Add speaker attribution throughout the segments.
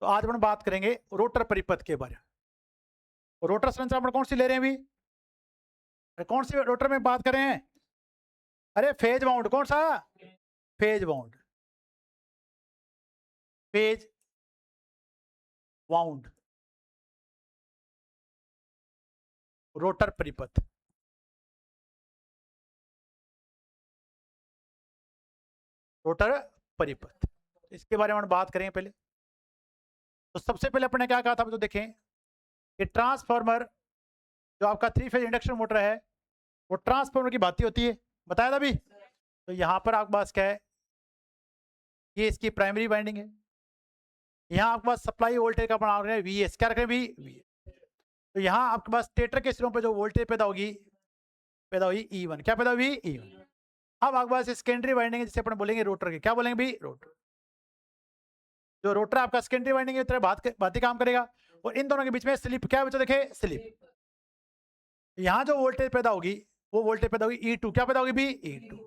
Speaker 1: तो आज अपन बात करेंगे रोटर परिपथ के बारे में। रोटर संरचना अपन कौन सी ले रहे हैं अभी? कौन सी रोटर में बात कर रहे हैं? अरे फेज बाउंड, कौन सा? Phase bound, phase bound rotor परिपथ। रोटर परिपथ, इसके बारे में बात करेंगे पहले। तो सबसे पहले अपने क्या कहा था, तो देखें कि ट्रांसफार्मर जो आपका 3 फेज इंडक्शन मोटर है वो ट्रांसफार्मर की भांति होती है, बताया था अभी। तो यहाँ पर आपके पास क्या है, ये इसकी प्राइमरी वाइंडिंग है। यहाँ आपके पास सप्लाई वोल्टेज का बना रहे हैं VS, क्या रख रहे हैं? V। तो यहाँ आपके पास स्टेटर के सिरों पे जो वोल्टेज पैदा होगी E1, क्या पैदा होगी? E1। अब आपके पास सेकेंडरी वाइंडिंग है जिसे अपन बोलेंगे रोटर की, क्या बोलेंगे भी? रोटर। जो रोटर आपका सेकेंडरी वाइंडिंग की तरह बात ही काम करेगा, और इन दोनों के बीच में स्लिप, क्या बच्चों देखे? स्लिप। यहाँ जो वोल्टेज पैदा होगी वो वोल्टेज पैदा होगी E2, क्या पैदा होगी भी? E2।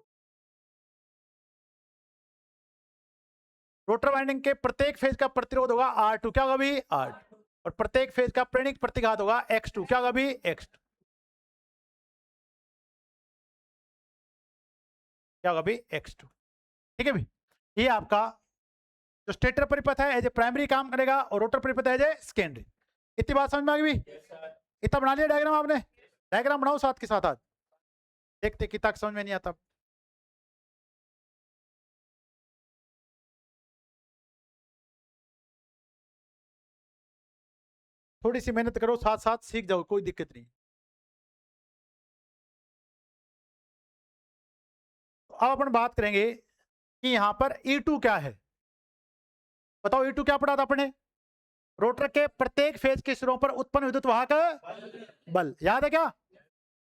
Speaker 1: रोटर वाइंडिंग के प्रत्येक फेज का प्रतिरोध होगा R2, क्या होगा भी? R2। और प्रत्येक फेज का प्रेरणिक प्रतिघात होगा X2, क्या होगा भी? X2, क्या होगा भी? X2। ठीक है भी, ये आपका जो स्टेटर परिपथ है एज ए प्राइमरी काम करेगा और रोटर परिपथ एज ए सेकेंडरी। इतनी बात समझ में आ गई भी? इतना बना लिया डायग्राम आपने? डायग्राम बनाओ साथ के साथ, आज देखते कितना समझ में नहीं आता। थोड़ी सी मेहनत करो, साथ साथ सीख जाओ, कोई दिक्कत नहीं। तो अब अपन बात करेंगे कि यहां पर E2 क्या है। बताओ E2 क्या पढ़ा था अपने? रोटर के प्रत्येक फेज के सिरों पर उत्पन्न विद्युत वाहक बल, याद है क्या?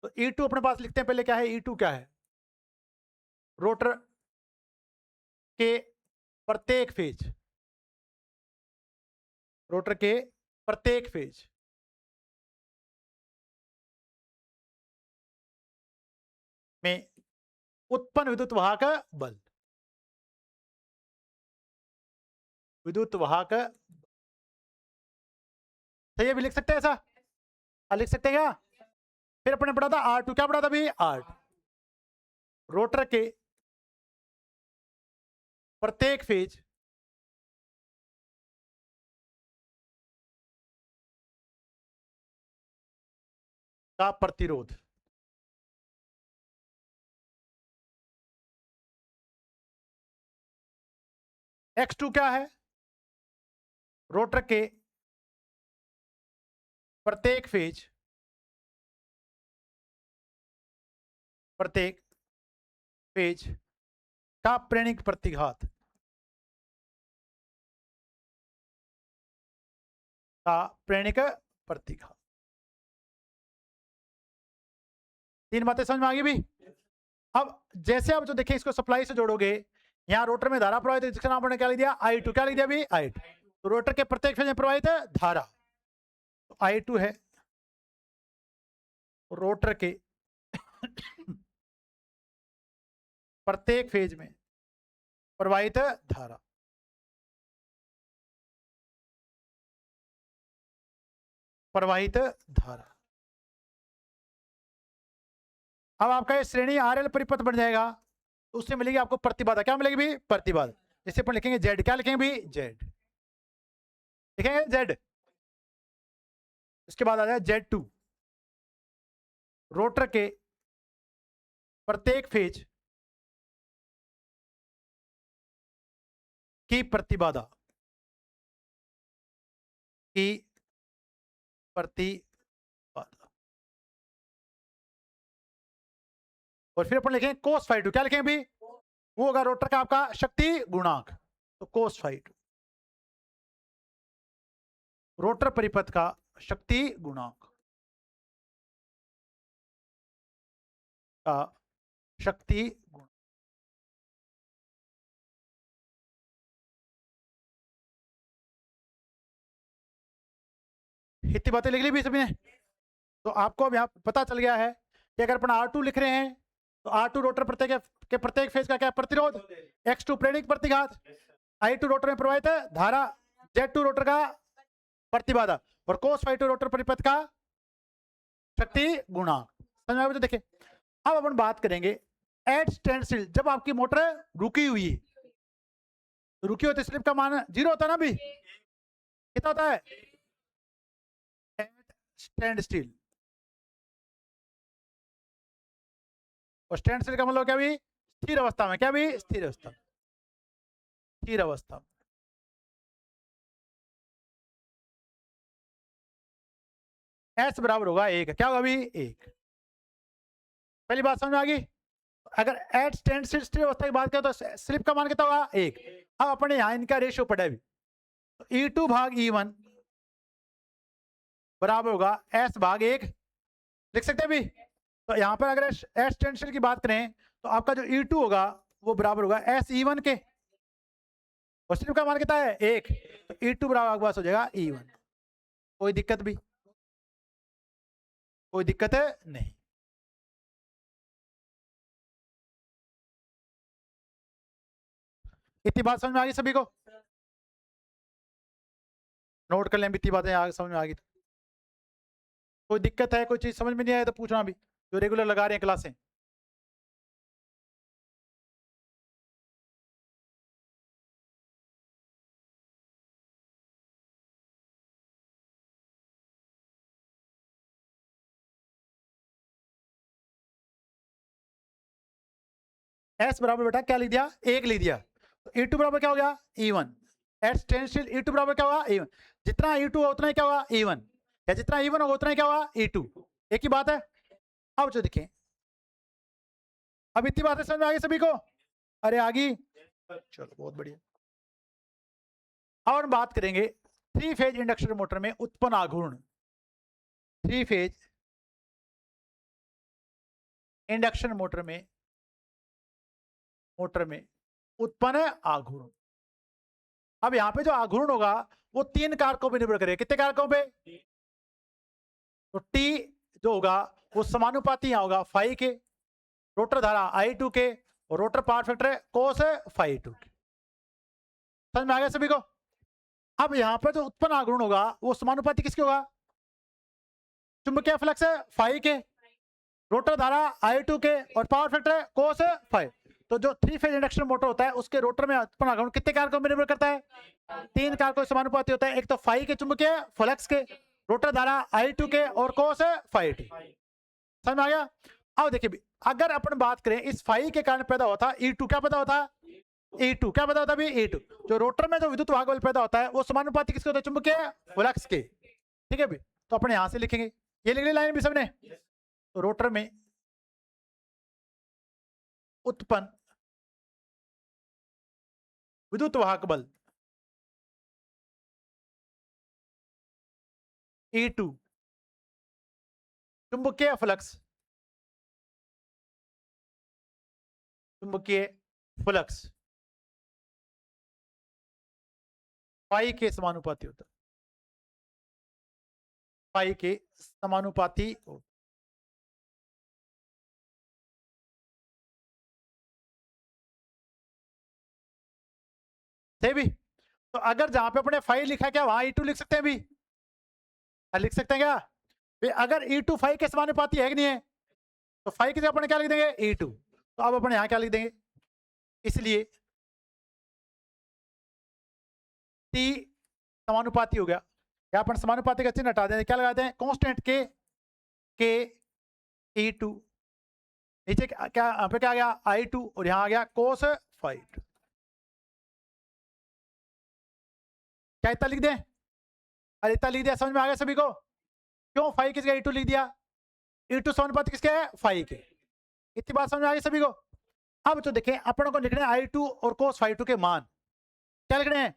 Speaker 1: तो E2 अपने पास लिखते हैं पहले, क्या है E2? क्या है? रोटर के प्रत्येक फेज, रोटर के प्रत्येक फेज में उत्पन्न विद्युत वाहक बल, विद्युत वाहक। सही है भी, लिख सकते हैं ऐसा? लिख सकते हैं क्या? फिर अपने पढ़ा था R2, क्या पढ़ा था भी? R2। रोटर के प्रत्येक फेज का प्रतिरोध, X2 क्या है? रोटर के प्रत्येक फेज का प्रेरणिक प्रतिघात, का प्रेरणिक प्रतिघात। तीन बातें समझ में आ गई भी? अब जैसे आप जो देखें इसको सप्लाई से जोड़ोगे, यहाँ रोटर में धारा प्रवाहित है जिसका नाम आपने क्या लिख दिया? I2, क्या लिख दिया भी? I2। तो रोटर के प्रत्येक फेज में प्रवाहित है धारा, तो I2 है रोटर के प्रत्येक फेज में प्रवाहित धारा। प्रवाहित धारा। अब आपका ये श्रेणी RL परिपथ बन जाएगा, तो उससे मिलेगी आपको प्रतिबाधा, क्या मिलेगी भी? प्रतिबाधा। जैसे अपन लिखेंगे Z, क्या लिखेंगे भी? Z लिखेंगे Z। इसके बाद आ जाए Z2, रोटर के प्रत्येक फेज की प्रतिबाधा, की प्रतिबाधा। और फिर अपन लिखेंगे cos ∅2, क्या लिखेंगे भी? वो होगा रोटर का आपका शक्ति गुणांक, तो cos ∅2 रोटर परिपथ का शक्ति गुणांक, का शक्ति गुणांक। इतनी बातें लिख ली भी सभी ने? तो आपको अब यहाँ पता चल गया है कि अगर अपन R2 लिख रहे हैं तो R2 रोटर के प्रत्येक फेज का क्या प्रतिरोध? X2 प्रेरणिक प्रतिघात, I2 रोटर में प्रवाहित है धारा, Z2 रोटर का प्रतिबाधा और cos phi 2 रोटर परिपथ का शक्ति गुणांक। समझ में आया? तो देखिए अब अपन बात करेंगे एट स्टैंड स्टिल, जब आपकी मोटर रुकी हुई है, रुकी हो तो स्लिप का मान 0 होता है ना, भी कितना होता है एट स्टैंड स्टिल। और स्टैंड स्टिल का मतलब क्या भी स्थिर अवस्था में, क्या भी स्थिर अवस्था, स्थिर अवस्था में। एस बराबर होगा 1, क्या होगा अभी 1। पहली बात समझ में आ गई। अगर एट स्टैंड स्टिल स्थिर अवस्था की बात करें तो स्लिप का मान कितना होगा 1। अब अपने यहाँ इनका रेशियो पड़ा भी, तो E2 भाग E1 बराबर होगा S भाग 1, लिख सकते हैं भी। तो यहाँ पर अगर एस स्टैंड स्टिल की बात करें तो आपका जो E2 होगा वो बराबर होगा S E1 के, और स्लिप का मान कितना है 1, तो E2 बराबर आपके पास हो जाएगा E1। कोई दिक्कत भी, कोई दिक्कत है नहीं। इतनी बात समझ में आ गई सभी को? नोट कर लें इतनी बातें आगे समझ में आ गई तो। कोई दिक्कत है, कोई चीज समझ में नहीं आया तो पूछना भी, जो रेगुलर लगा रहे हैं क्लासें। एस बराबर बेटा क्या लिख दिया 1 लिख दिया, तो E2 बराबर क्या हो गया E1। एस टेंसिल E2 बराबर क्या होगा E1, जितना E2 होगा उतना ही क्या होगा E1, या जितना E1 होगा उतना ही क्या होगा E2, एक ही बात है। अब जो देखें, अब इतनी बातें समझ में आ गई सभी को? अरे आ गई, चलो बहुत बढ़िया। अब हम बात करेंगे 3 फेज इंडक्शन मोटर में उत्पन्न आघूर्ण। 3 फेज इंडक्शन मोटर में उत्पन्न आघूर्ण। अब यहां पे जो आघूर्ण होगा वो 3 कारकों पर निर्भर करेगा। कितने कारकों पे? तो टी जो होगा वो समानुपाती यहां होगा फाई के, रोटर धारा I2 के, और rotor power factor cos phi 2 के। समझ में आ गया सभी को? अब यहां पर जो उत्पन्न आघूर्ण होगा वो समानुपाती किसके होगा? चुंबकीय फ्लक्स फाई के, रोटर धारा I2 के, और पावर फैक्टर कोस फाई। तो जो 3 फेज इंडक्शन मोटर होता है उसके रोटर में उत्पन्न आघूर्ण कितने कारकों पर निर्भर करता है? 3 कारकों समानुपाती होता है। एक तो फाई के चुंबकीय फ्लक्स के, रोटर धारा I2 के, और कोस फाई 2। समझ में आ गया? अब देखिए अगर अपन बात करें इस फाई के कारण पैदा होता E2, क्या पैदा होता E2, क्या पैदा होता है E2। जो रोटर में जो विद्युत वाहक बल पैदा होता है वो समानुपाती किसके होता है? चुंबकीय फ्लक्स के। ठीक है भी, तो अपने यहां से लिखेंगे, ये लिख ली लाइन भी सबने। तो रोटर में उत्पन्न विद्युत वाहक बल E2 चुंबकीय फ्लक्स फाई के समानुपाती होता है, फाई के समानुपाती होता। भी तो अगर जहां पे अपने फाई लिखा है क्या वहां E2 लिख सकते हैं भी? लिख सकते हैं क्या? अगर E2 फाई के समानुपाती है कि नहीं है, तो फाई की जगह अपने क्या लिख देंगे E2। तो अब अपने यहां क्या लिख देंगे, इसलिए T समानुपाती हो गया, या अपन समानुपाती का चिन्ह हटा दें, क्या लगाते हैं कांस्टेंट के E2, नीचे क्या यहाँ पे क्या आ गया I2, और यहां आ गया कोस फाई 2। क्या इतना लिख दें? अरे इतना लिख दिया, समझ में आ गया सभी को? क्यों फाई किसका E2 लिख दिया? E2 समानुपाती किसके है? फाई के। इतनी बात समझ में आ गई सभी को? अब तो देखें अपन को लिखने I2 और कोस फाई 2 के मान, क्या लिखने हैं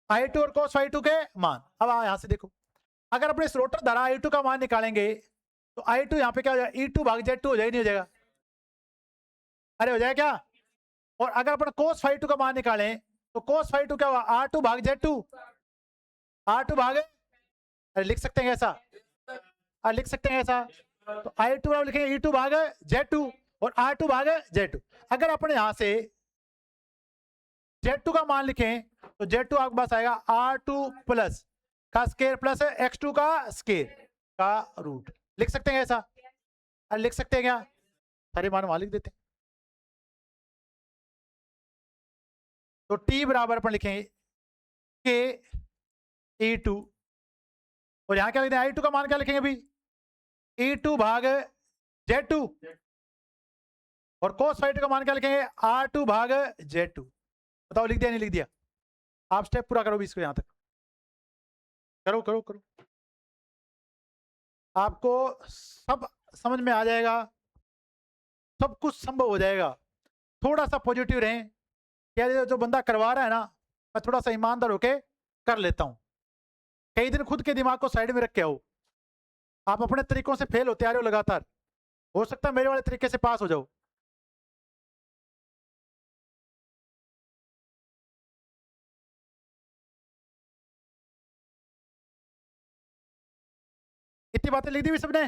Speaker 1: I2 और कोस फाई 2 के मान। अब यहां से देखो, अगर अपने इस रोटर धारा I2 का मान निकालेंगे तो I2 यहाँ पे क्या हो जाएगा E2 भाग Z2 हो जाएगा, नहीं हो जाएगा? अरे हो जाएगा क्या? और अगर अपन कोस फाई 2 का मान निकालें तो कोस फाई 2 क्या होगा R2 भाग Z2, R2 भाग, अरे लिख सकते हैं ऐसा, लिख सकते हैं ऐसा। तो I2 लिखेंगे E2 भाग Z2 और R2 भाग Z2। अगर अपन यहां से Z2 का मान लिखें तो Z2 आपके पास आएगा R2 प्लस का स्केयर प्लस X2 का स्केयर का रूट। लिख सकते हैं ऐसा? अरे लिख सकते हैं क्या? सारे मान वहां लिख देते हैं। तो T बराबर अपन लिखेंगे K E2 और यहां क्या लिखते हैं? I2 का मान क्या लिखेंगे अभी? E2 भाग Z2 और cos फाइट का मान क्या लिखेंगे? R2 भाग Z2। बताओ लिख दिया नहीं लिख दिया? आप स्टेप पूरा करो भी इसको, यहां तक करो करो करो, आपको सब समझ में आ जाएगा, सब कुछ संभव हो जाएगा। थोड़ा सा पॉजिटिव रहें, क्या जो बंदा करवा रहा है ना, मैं थोड़ा सा ईमानदार होके कर लेता हूं। कई दिन खुद के दिमाग को साइड में रख के आओ। आप अपने तरीकों से फेल होते आ रहे हो लगातार, हो सकता है मेरे वाले तरीके से पास हो जाओ। इतनी बातें लिख दी भी सबने।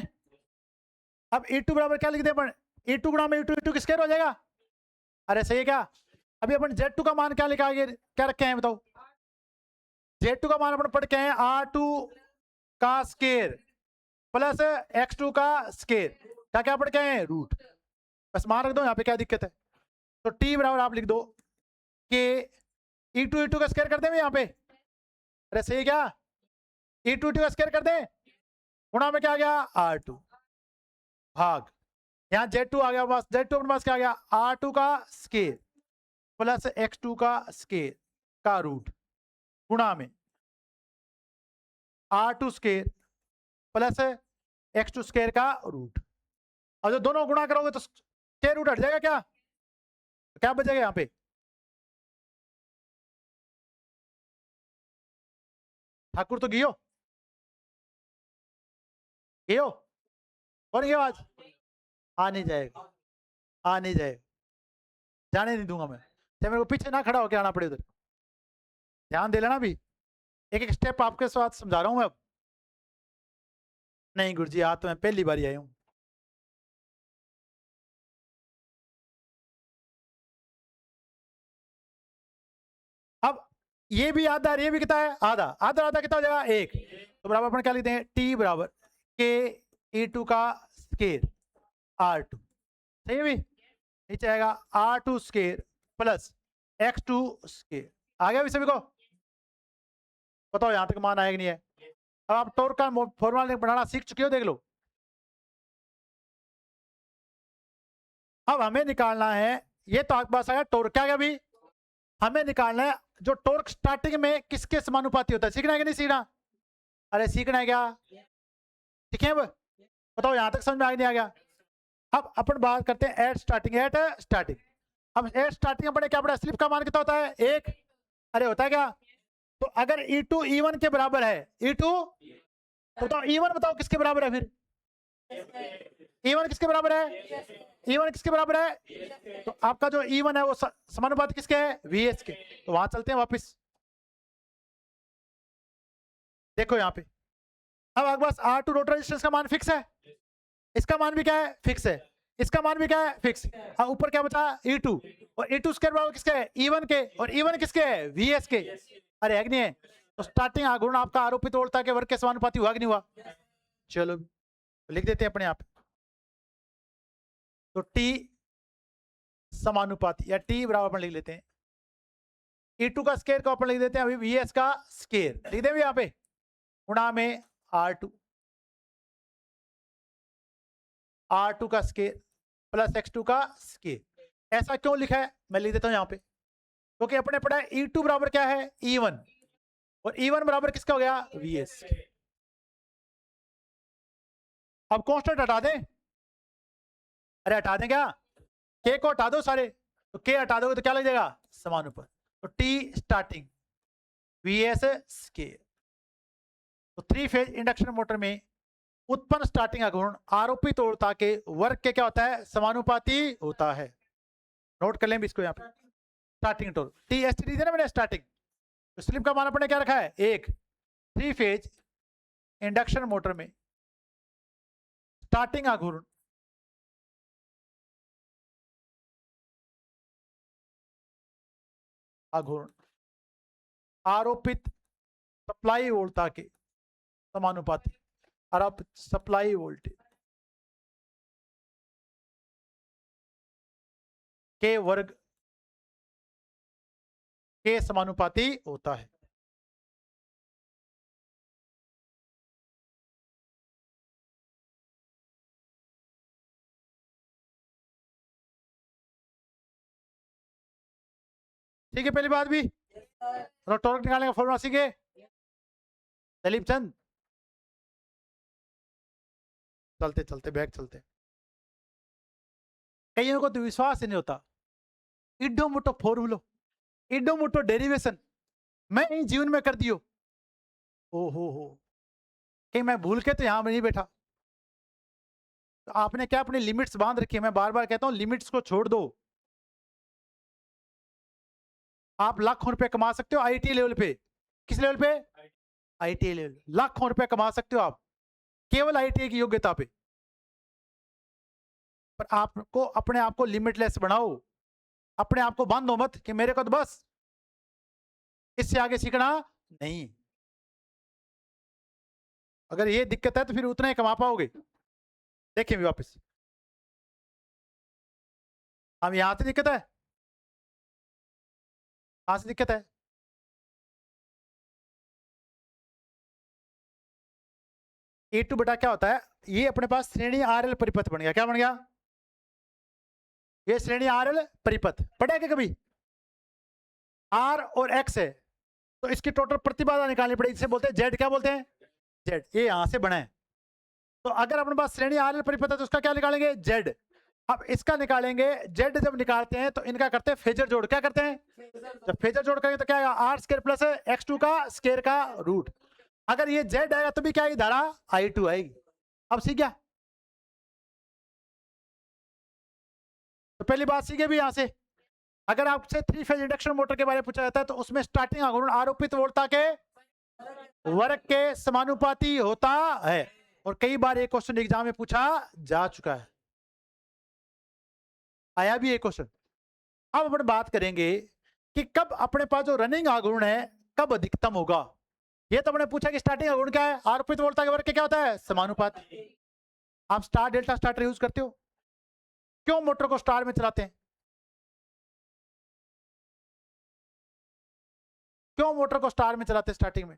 Speaker 1: अब E2 बराबर क्या लिख दे अपन? E2 गुणा में E2, E2 किसके हो जाएगा? अरे सही है क्या? अभी अपन Z2 का मान क्या लिखा है, क्या रखे हैं बताओ? Z2 का मान अपन पढ़ के हैं R2 का स्केयर प्लस X2 का स्केयर, क्या क्या पढ़ के हैं? रूट। बस मान रख दो यहाँ पे, क्या दिक्कत है? तो T बराबर आप लिख दो कि E2 E2 का स्केयर कर दे यहाँ पे। अरे सही है क्या? E2 E2 का स्केयर कर दे, गुणा में क्या आ गया? R2 भाग यहाँ Z2 आ गया, बस Z2 अपने पास क्या आ गया? R2 का स्केयर प्लस X2 का स्केयर का रूट गुणा में R2 square plus X2 square का रूट। और जो दोनों गुणा करोगे तो स्केयर रूट हट जाएगा, क्या क्या बचेगा यहाँ पे? ठाकुर तो गियो गियो और गियो आज आ नहीं जाएगा, आ नहीं जाएगा, जाने नहीं दूंगा मैं। चाहे मेरे को पीछे ना खड़ा होकर आना पड़े उधर। ध्यान दे लेना भी, एक एक स्टेप आपके साथ समझा रहा हूं मैं अब। नहीं गुरुजी आज तो मैं पहली बार आई हूं। अब ये भी आधा और ये भी कितना है? आधा। आधा आधा कितना हो जाएगा? एक। तो बराबर अपन क्या लिखते हैं? T बराबर के E2 का स्केयर R2, सही है भी? नीचे आएगा R2 square plus X2 square. आ गया भी सभी को? बताओ यहां तक मान आया कि नहीं है? अब आप टॉर्क का फॉर्मूला बनाना सीख चुके हो, देख लो। अब हमें निकालना है, ये तो आपके पास आया टॉर्क, क्या गया अभी? हमें निकालना है जो टॉर्क स्टार्टिंग में किसके समानुपाती होता है। सीखना है कि नहीं सीखना? अरे सीखना है क्या? सीखे अब? बताओ यहां तक समझ में आ नहीं आ गया? अब अपन बात करते हैं एट स्टार्टिंग। एट स्टार्टिंग, अब एट स्टार्टिंग अपने क्या पड़ा? स्लिप का मान कितना होता है? एक। अरे होता है क्या? तो अगर E2 E1 के बराबर है, E2 तो बताओ E1 बताओ किसके बराबर है फिर? E1 किसके बराबर है? E1 किसके बराबर है? तो आपका जो E1 है वो समानुपाती किसके है? VS के। तो वहां चलते हैं वापस, देखो यहाँ पे। अब आपके पास R2 रोटर रेजिस्टेंस का मान फिक्स है, इसका मान भी क्या है? फिक्स है, इसका मान भी क्या है? फिक्स। हाँ ऊपर क्या बचा? E2, और E2 स्क्वायर बराबर किसके है? E1 के, और E1 किसके है? VS के। अरे है कि नहीं है? तो स्टार्टिंग आघूर्ण आपका आरोपित वोल्टता के वर्ग के समानुपाती हुआ कि नहीं हुआ? चलो लिख देते हैं अपने आप। तो T समानुपाती या T बराबर अपन लिख लेते हैं E2 का स्केयर को अपन लिख देते हैं अभी VS का स्केयर, लिख दें यहाँ पे, गुणा में R2 का स्केयर प्लस X2 का स्केयर। ऐसा क्यों लिखा है मैं लिख देता हूं यहाँ पे, क्योंकि अपने पढ़ा है E2 बराबर क्या है? E1, और E1 बराबर किसका हो गया? VS। अब कांस्टेंट हटा दें? अरे हटा दें क्या? K को हटा दो सारे, तो K हटा दोगे तो क्या लग जाएगा? समानुपात। तो T स्टार्टिंग VS स्केयर। तो 3 फेज इंडक्शन मोटर में उत्पन्न स्टार्टिंग आघूर्ण आरोपित वोल्टता के वर्ग के क्या होता है? समानुपाती होता है। नोट कर लें इसको यहाँ पे। स्टार्टिंग टोर टी एस टी ना मैंने स्टार्टिंग, तो स्लिप का मान अपने क्या रखा है? एक। 3 फेज इंडक्शन मोटर में स्टार्टिंग आघूर्ण आघूर्ण आरोपित सप्लाई वोल्टता के समानुपाती, आरोपित सप्लाई वोल्टेज के वर्ग के समानुपाती होता है। ठीक है, पहली बात भी टॉर्क निकालने का फॉर्मूला सीखे दलीप चंद। चलते चलते बैग चलते, कईयों को तो विश्वास ही नहीं होता। इडो मोटो फॉर्मूलो, इडो मोटो डेरिवेशन मैं ही जीवन में कर दियो। ओ हो कहीं मैं भूल के तो यहां में नहीं बैठा। तो आपने क्या अपनी लिमिट्स बांध रखी है। मैं बार बार कहता हूं लिमिट्स को छोड़ दो। आप लाखों रुपए कमा सकते हो आईटी लेवल पे। किस लेवल पे? IT level. लाखों रुपए कमा सकते हो आप केवल आईटी की योग्यता पे। पर आपको अपने आप को लिमिटलेस बनाओ, अपने आप को बांधो मत कि मेरे को तो बस इससे आगे सीखना नहीं। अगर ये दिक्कत है तो फिर उतना ही कमा पाओगे। देखिए भी वापस, हम यहां से दिक्कत है, कहां से दिक्कत है? A2 बटा क्या होता है? ये अपने पास श्रेणी आरएल परिपथ बन गया। क्या बन गया? ये श्रेणी आरएल परिपथ पढ़ा क्या कभी? आर और एक्स है तो इसकी टोटल प्रतिबाधा निकालनी पड़ेगी। इसे बोलते हैं जेड। क्या बोलते हैं? जेड। ये यहां से बना है। तो अगर अपने पास श्रेणी आरएल परिपथ है तो उसका क्या निकालेंगे? जेड। अब इसका निकालेंगे। जेड जब निकालते हैं तो इनका करते हैं फेजर जोड़। क्या करते हैं? जब फेजर जोड़ करेंगे तो क्या आएगा? आर स्क्वायर प्लस x2 का स्क्वायर का रूट। अगर ये जेड आएगा तो भी क्या आएगी? धारा I2 आएगी। अब सीख गया? तो पहली बात सीखे भी यहां से। अगर आपसे 3 फेज इंडक्शन मोटर के बारे में पूछा जाता है तो उसमें स्टार्टिंग आघूर्ण आरोपित वोल्टता के वर्ग के समानुपाती होता है। और कई बार ये क्वेश्चन एग्जाम में पूछा जा चुका है, आया भी ये क्वेश्चन। अब अपन बात करेंगे कि कब अपने पास जो रनिंग आघूर्ण है कब अधिकतम होगा। ये तो अपने पूछा कि स्टार्टिंग आघूर्ण क्या है? आरोपित वोल्टता के वर्ग के क्या होता है? समानुपात। आप स्टार डेल्टा स्टार्टर यूज करते हो? क्यों मोटर को स्टार में चलाते हैं? क्यों मोटर को स्टार में चलाते हैं स्टार्टिंग में?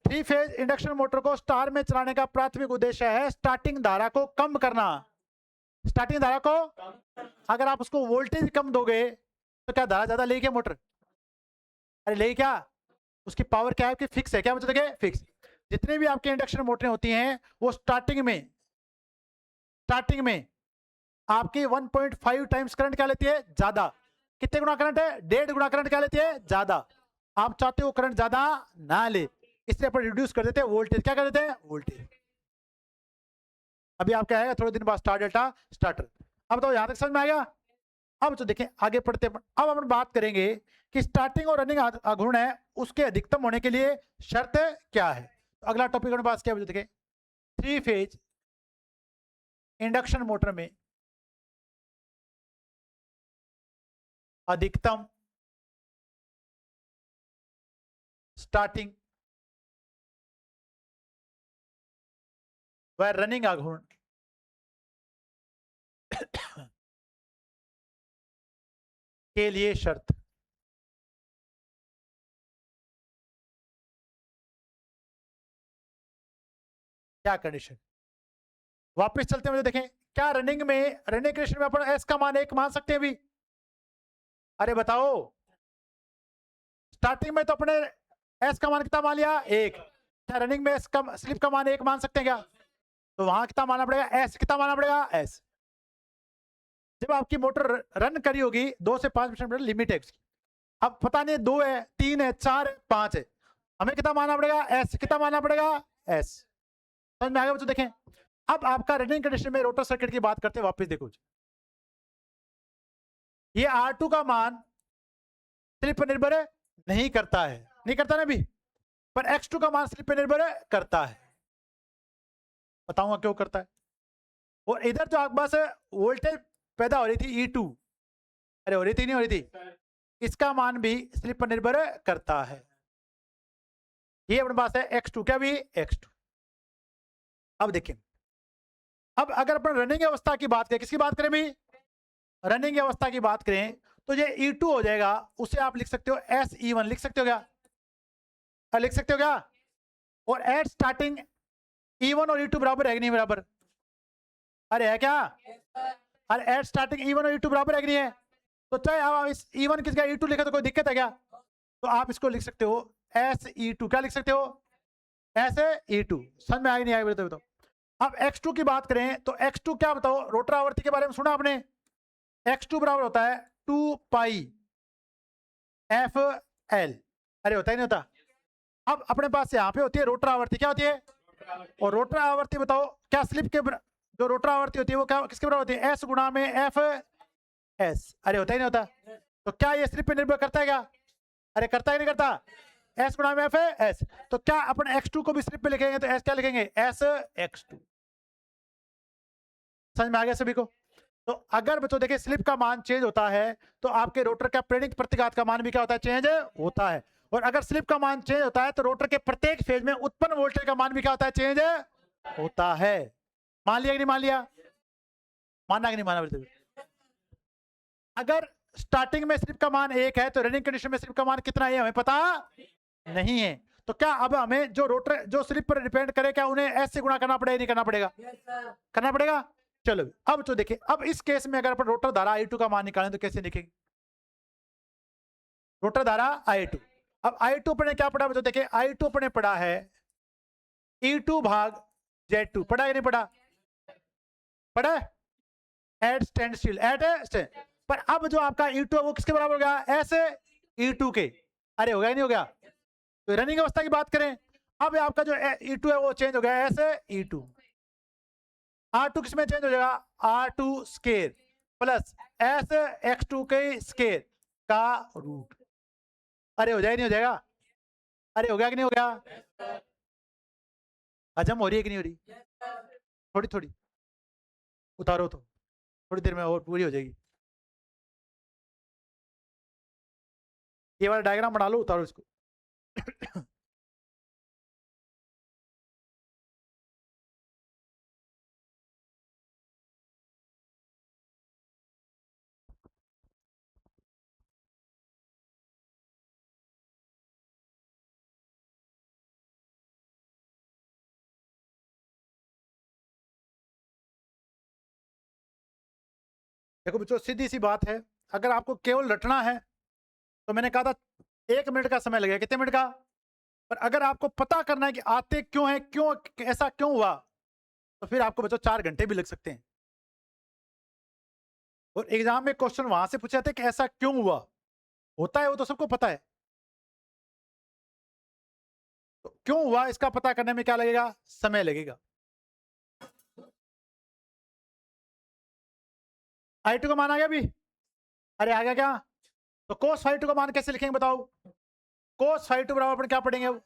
Speaker 1: 3 फेज इंडक्शन मोटर को स्टार में चलाने का प्राथमिक उद्देश्य है स्टार्टिंग धारा को कम करना। स्टार्टिंग धारा को, अगर आप उसको वोल्टेज कम दोगे तो क्या धारा ज्यादा लेगी क्या मोटर? अरे लेगी क्या? उसकी पावर क्या है कि फिक्स है। क्या मतलब देखिए फिक्स। जितने भी आपके इंडक्शन मोटरें होती हैं वो स्टार्टिंग में आपकी 1.5 टाइम्स करंट क्या लेती है? ज्यादा। कितने गुना करंट है? 1.5 गुना करंट क्या लेती है? ज्यादा। आप चाहते हो करंट ज्यादा ना ले, इसलिए अपन रिड्यूस कर देते हैं वोल्टेज। क्या कर देते हैं? वोल्टेज। अभी आप क्या आएगा थोड़े दिन बाद स्टार डेल्टा स्टार्टर। अब तो यहां तक समझ में आ गया। अब तो देखें आगे पढ़ते। अब हम बात करेंगे कि स्टार्टिंग और रनिंग आघूर्ण है उसके अधिकतम होने के लिए शर्त क्या है। तो अगला टॉपिक अपने पास क्या है देखें। 3 फेज इंडक्शन मोटर में अधिकतम स्टार्टिंग व रनिंग आघूर्ण के लिए शर्त। क्या कंडीशन? वापस चलते हैं मुझे देखें। क्या रनिंग कंडीशन में अपन एस का मान 1 मान सकते हैं भी? अरे बताओ, स्टार्टिंग में तो अपने एस का मान कितना मान लिया? 1। क्या रनिंग में एस का स्लिप का मान 1 मान सकते हैं क्या? तो वहां कितना मानना पड़ेगा? एस। कितना मानना पड़ेगा? एस। जब आपकी मोटर रन करी होगी 2 से 5% लिमिट है उसकी। अब पता नहीं 2 है, 3 है, 4 है, 5 है, हमें कितना मानना पड़ेगा? एस। कितना मानना पड़ेगा? एस। समझ में आ गया बच्चों? देखें अब आपका रनिंग कंडीशन में रोटर सर्किट की बात करते हैं। वापस देखो, ये R2 का मान स्लिप पर निर्भर नहीं करता है, नहीं करता ना भी, पर X2 का मान स्लिप पर निर्भर करता है। बताऊंगा क्यों करता है। और इधर जो आपके पास वोल्टेज पैदा हो रही थी E2, अरे हो रही थी नहीं हो रही थी, इसका मान भी स्लिप पर निर्भर करता है। ये अपने पास है x2, क्या भी x2। अब देखिए, अब अगर अपन रनिंग अवस्था की बात करें, किसकी बात करें भाई, रनिंग अवस्था की बात करें, तो ये E2 हो जाएगा, उसे आप लिख सकते हो SE1, लिख सकते हो क्या, लिख सकते हो क्या। और एट स्टार्टिंग E1 और E2 बराबर है कि नहीं बराबर, अरे है क्या, अरे एट स्टार्टिंग E1 और E2 बराबर है कि नहीं है, तो चाहे आप इस E1 किस जगह E2 लिखे तो कोई दिक्कत है क्या, तो आप इसको लिख सकते हो SE2, क्या लिख सकते हो, SE2। समझ में आएगी नहीं आएगी बताओ। अब x2 की बात करें तो x2 क्या बताओ, रोटर आवृत्ति के बारे में सुना आपने, x2 बराबर होता है 2 पाई FL, अरे होता ही नहीं होता। अब अपने पास यहाँ पे होती है रोटर आवृत्ति, क्या होती है, और रोटर आवृत्ति बताओ क्या स्लिप के जो रोटर आवृत्ति होती है वो क्या किसके बराबर होती है, S गुणा में FS, अरे होता ही नहीं होता। तो क्या ये स्लिप पे निर्भर करता है क्या, अरे करता ही नहीं करता, S गुणा में FS। तो क्या अपन x2 को भी स्लिप पे लिखेंगे तो S क्या लिखेंगे, SX2। समझ में आ गया सभी को। तो अगर बच्चों देखिए स्लिप का मान चेंज होता है तो आपके रोटर का प्रेरणिक प्रतिघात का मान भी क्या होता है, चेंज होता है। और अगर स्लिप का मान चेंज होता है तो रोटर के प्रत्येक फेज में उत्पन्न वोल्टेज का मान भी क्या होता है, चेंज होता है। मान लिया कि नहीं मान लिया, मानना कि नहीं माना। अगर स्टार्टिंग में स्लिप का मान 1 है तो रनिंग कंडीशन में स्लिप का मान कितना है हमें पता नहीं है। तो क्या अब हमें जो रोटर जो स्लिप पर डिपेंड करे क्या उन्हें एस से गुणा करना पड़ेगा, नहीं करना पड़ेगा, करना पड़ेगा। चलो अब तो देखिए, अब इस केस में अगर अपन रोटर धारा I2 का मान निकालें तो कैसे लिखेंगे, रोटर धारा I2। अब I2 अपने क्या पढ़ा बच्चों, देखिए I2 अपने पढ़ा है E2 भाग Z2, पढ़ा है नहीं पढ़ा, पढ़ा at standstill, at stand. पर अब जो आपका E2 है वो किसके बराबर हो गया, ऐसे E2 के, अरे हो गया नहीं हो गया। तो रनिंग अवस्था की बात करें, अब आपका जो E2 है वो चेंज हो गया ऐसे E2, R2 किसमें चेंज हो जाएगा, R2 square plus S x2 के स्केयर का रूट, अरे हो जाए नहीं हो जाएगा, अरे हो गया कि नहीं हो गया, हजम हो रही है कि नहीं हो रही, थोड़ी थोड़ी उतारो तो थोड़ी देर में और पूरी हो जाएगी। ये वाला डायग्राम बना लो, उतारो इसको। देखो बच्चों सीधी सी बात है, अगर आपको केवल रटना है तो मैंने कहा था 1 मिनट का समय लगेगा, कितने मिनट का, पर अगर आपको पता करना है कि आते क्यों है, क्यों ऐसा क्यों हुआ, तो फिर आपको बच्चों 4 घंटे भी लग सकते हैं। और एग्जाम में क्वेश्चन वहां से पूछे जाते हैं कि ऐसा क्यों हुआ, होता है वो तो सबको पता है, तो क्यों हुआ इसका पता करने में क्या लगेगा, समय लगेगा। I2 का मान आ गया अभी, अरे आ गया क्या, तो cos phi2 का मान कैसे लिखेंगे बताओ, cos phi2 बराबर अपन क्या पढ़ेंगे अब,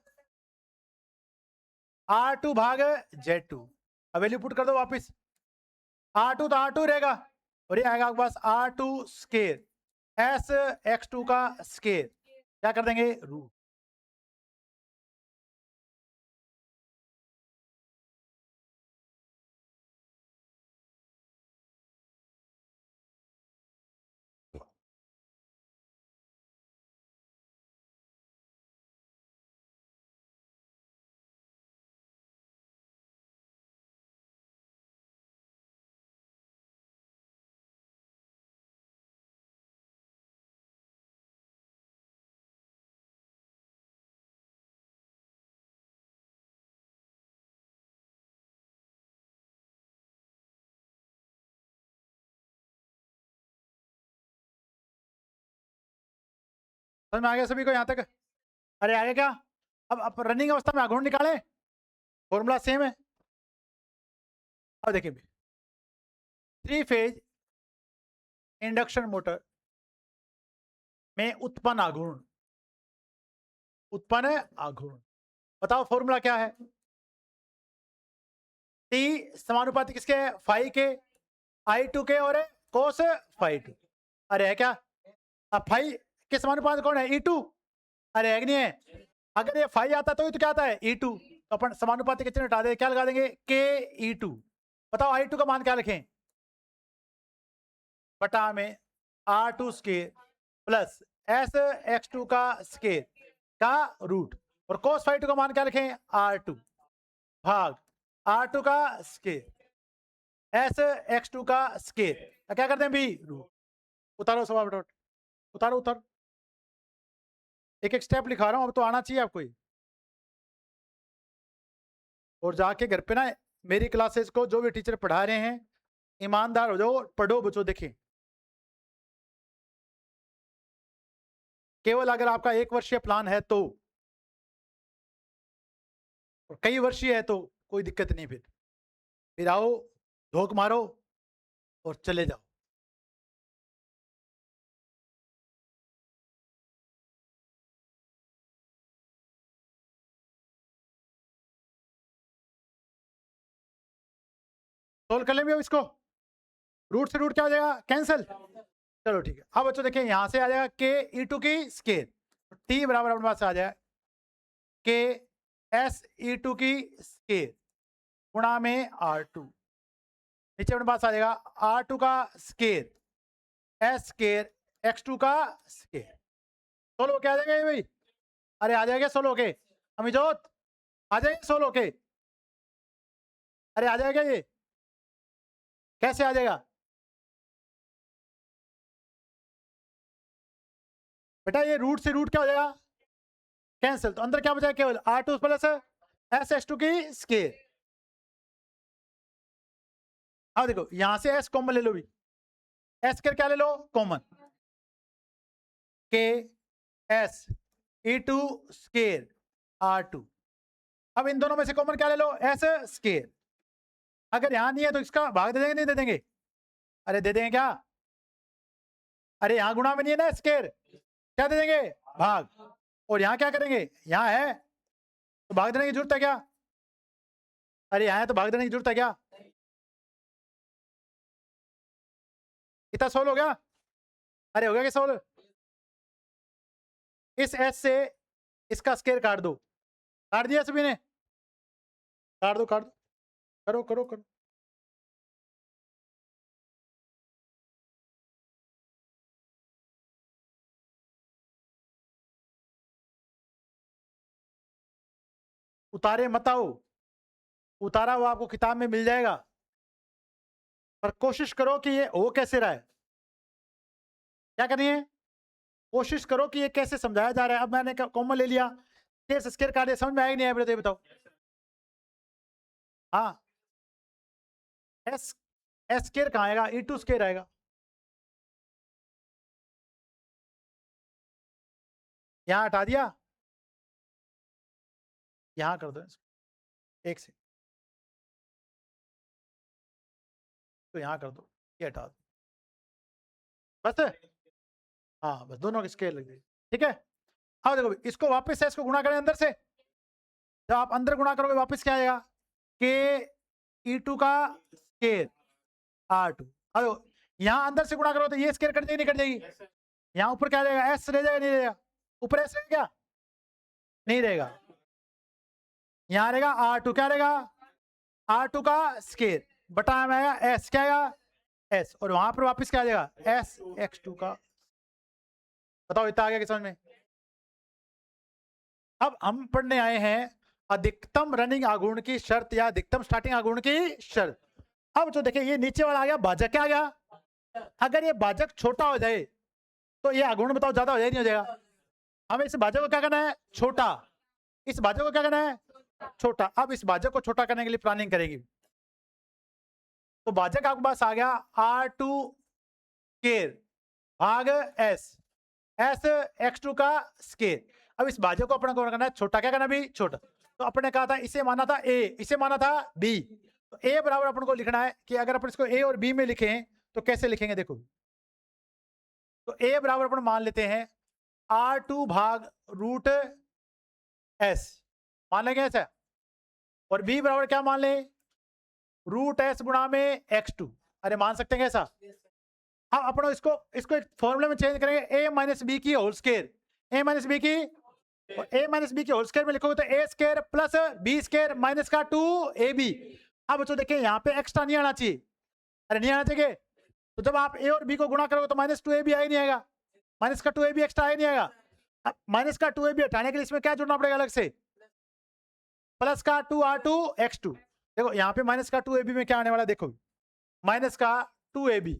Speaker 1: R2 भाग Z2, अब वैल्यू पुट कर दो वापस, R2 तो R2 रहेगा और ये आएगा आपके पास R2 स्केयर S x2 का स्केयर, क्या कर देंगे रूट। समझ में आ गया सभी को यहाँ तक, अरे आगे क्या, अब रनिंग अवस्था में आघूर्ण निकालें, फॉर्मूला सेम है। अब देखिए 3 फेज इंडक्शन मोटर में उत्पन्न आघूर्ण, उत्पन्न आघूर्ण, बताओ फॉर्मूला क्या है, T समानुपाती किसके है, फाई के I2 के और कोस फाई टू। अरे है क्या? अब फाई के समानुपात कौन है? E2। अरे है कि नहीं है? अगर ये फाई आता तो क्या आता है? E2। तो अपन समानुपाती के चिन्ह हटा दे, क्या लगा देंगे? KE2। बताओ I2 का मान क्या लिखें? बटा में R2 स्केयर प्लस SX2 का स्केयर का रूट, और कोस फाई टू का मान क्या लिखें? R2 भाग R2 का स्केयर SX2 का स्केयर, क्या करते हैं भी? रूट। उतारो सवाल डॉट, उतारो उतारो, एक एक स्टेप लिखा रहा हूं, अब तो आना चाहिए आपको ही। और जाके घर पे ना मेरी क्लासेस को जो भी टीचर पढ़ा रहे हैं ईमानदार हो जाओ, पढ़ो बच्चों। देखें, केवल अगर आपका 1 वर्षीय प्लान है तो, और कई वर्षीय है तो कोई दिक्कत नहीं। फिर आओ, धोख मारो और चले जाओ। सोल्व कर लेंगे इसको। रूट से रूट क्या हो जाएगा? कैंसिल। चलो ठीक है। अब बच्चों देखें, यहां से आ जाएगा KE2 की स्केयर, T बराबर अपने पास आ जाए KSE2 की स्केयर गुणा में R2। नीचे अपने पास आ जाएगा R2 का स्केयर S स्केयर X2 का स्केयर। सोल्व क्या आ जाएगा ये भाई? अरे आ जाएगा सोल्व के अमिजोत, आ जाएगा सोल्व के। अरे आ जाएगा ये, कैसे आ जाएगा बेटा? ये रूट से रूट क्या हो जाएगा? कैंसिल। तो अंदर क्या बचा? केवल R2 प्लस SX2 की स्केयर। अब देखो यहां से S कॉमन ले लो भी, S स्केयर क्या ले लो? कॉमन। KSE2 square R2। अब इन दोनों में से कॉमन क्या ले लो? S square. अगर यहां नहीं है तो इसका भाग दे देंगे? नहीं दे देंगे? अरे दे देंगे क्या? अरे यहां गुणा में नहीं है ना स्केयर, क्या दे देंगे? भाग। और यहां क्या करेंगे? यहां है तो भाग देने की जरूरत है क्या? अरे यहां है तो भाग देने की जरूरत है क्या? इतना सोल्व हो गया? अरे हो गया क्या सोल्व? इस S से इसका स्केयर काट दो। काट दिया सभी ने? काट दो काट दो, करो करो करो। उतारे मत आओ, उतारा हुआ आपको किताब में मिल जाएगा, पर कोशिश करो कि ये हो कैसे रहा है। क्या करनी है? कोशिश करो कि ये कैसे समझाया जा रहा है। अब मैंने कॉमन ले लिया, केस स्केयर काट दिया, समझ में आएगा नहीं आया? बताओ हाँ। एस एस स्केयर कहाँ आएगा? E2 स्केयर आएगा। यहां हटा दिया, यहां कर दो एक से, तो यहां कर दो, ये हटा दो बस। हाँ बस, दोनों की स्केयर लग गई। ठीक है। अब देखो इसको वापस से इसको गुणा करें अंदर से, जब आप अंदर गुणा करोगे वापस क्या आएगा? KE2 का स्केयर R2। अब यहां अंदर से गुणा करो तो ये स्केयर कट जाएगी? नहीं कट जाएगी? यहाँ ऊपर क्या रहेगा? S रह जाएगा नहीं रहेगा? ऊपर S रहेगा क्या? नहीं रहेगा। यहाँ रहेगा R2, क्या रहेगा? R2 का स्केयर बटा में आएगा S, क्या आएगा? S, और वहां पर वापस क्या आ जाएगा? SX2 का। बताओ इतना आ गया कि समझ में? अब हम पढ़ने आए हैं अधिकतम रनिंग आघूर्ण की शर्त या अधिकतम स्टार्टिंग आघूर्ण की शर्त। अब जो देखिए ये नीचे वाला आ गया भाजक, क्या आ गया? अगर ये भाजक छोटा हो जाए तो ये आघूर्ण बताओ ज्यादा हो जाए नहीं हो जाएगा? हमें इस भाजक को क्या करना है? छोटा। इस भाजक को क्या करना है? छोटा। अब इस भाजक को छोटा करने के लिए प्लानिंग करेगी। तो भाजक आपके पास आ गया R2 स्केयर भाग S, SX2 का स्केयर। अब इस भाजक को अपना करना है छोटा। क्या करना भी? छोटा। तो अपने कहा था इसे माना था A, इसे माना था B। तो A बराबर अपन को लिखना है कि अगर अपन इसको A और B में लिखें तो कैसे लिखेंगे? देखो, तो A बराबर अपन मान लेते हैं R2 भाग रूट S, मान लेंगे ऐसा। और B बराबर क्या मान लें? रूट S गुणा में X2। अरे मान सकते हैं ऐसा? अब अपन इसको इसको एक फॉर्मूले में चेंज करेंगे, a माइनस बी की whole square, a minus B की, a माइनस बी की होल स्केयर में लिखोगे तो a square plus b square minus का 2ab। अब बच्चों देखिए यहाँ पे एक्स्ट्रा नहीं आना चाहिए, अरे नहीं आना चाहिए, तो जब आप a और b को गुणा करोगे तो माइनस 2ab आ ही नहीं आएगा, माइनस का 2ab एक्स्ट्रा आ ही नहीं आएगा। अब माइनस का 2ab हटाने के लिए इसमें क्या जोड़ना पड़ेगा अलग से, प्लस का 2r2 x2। देखो यहाँ पे माइनस का 2ab में क्या आने वाला है, देखो माइनस का 2ab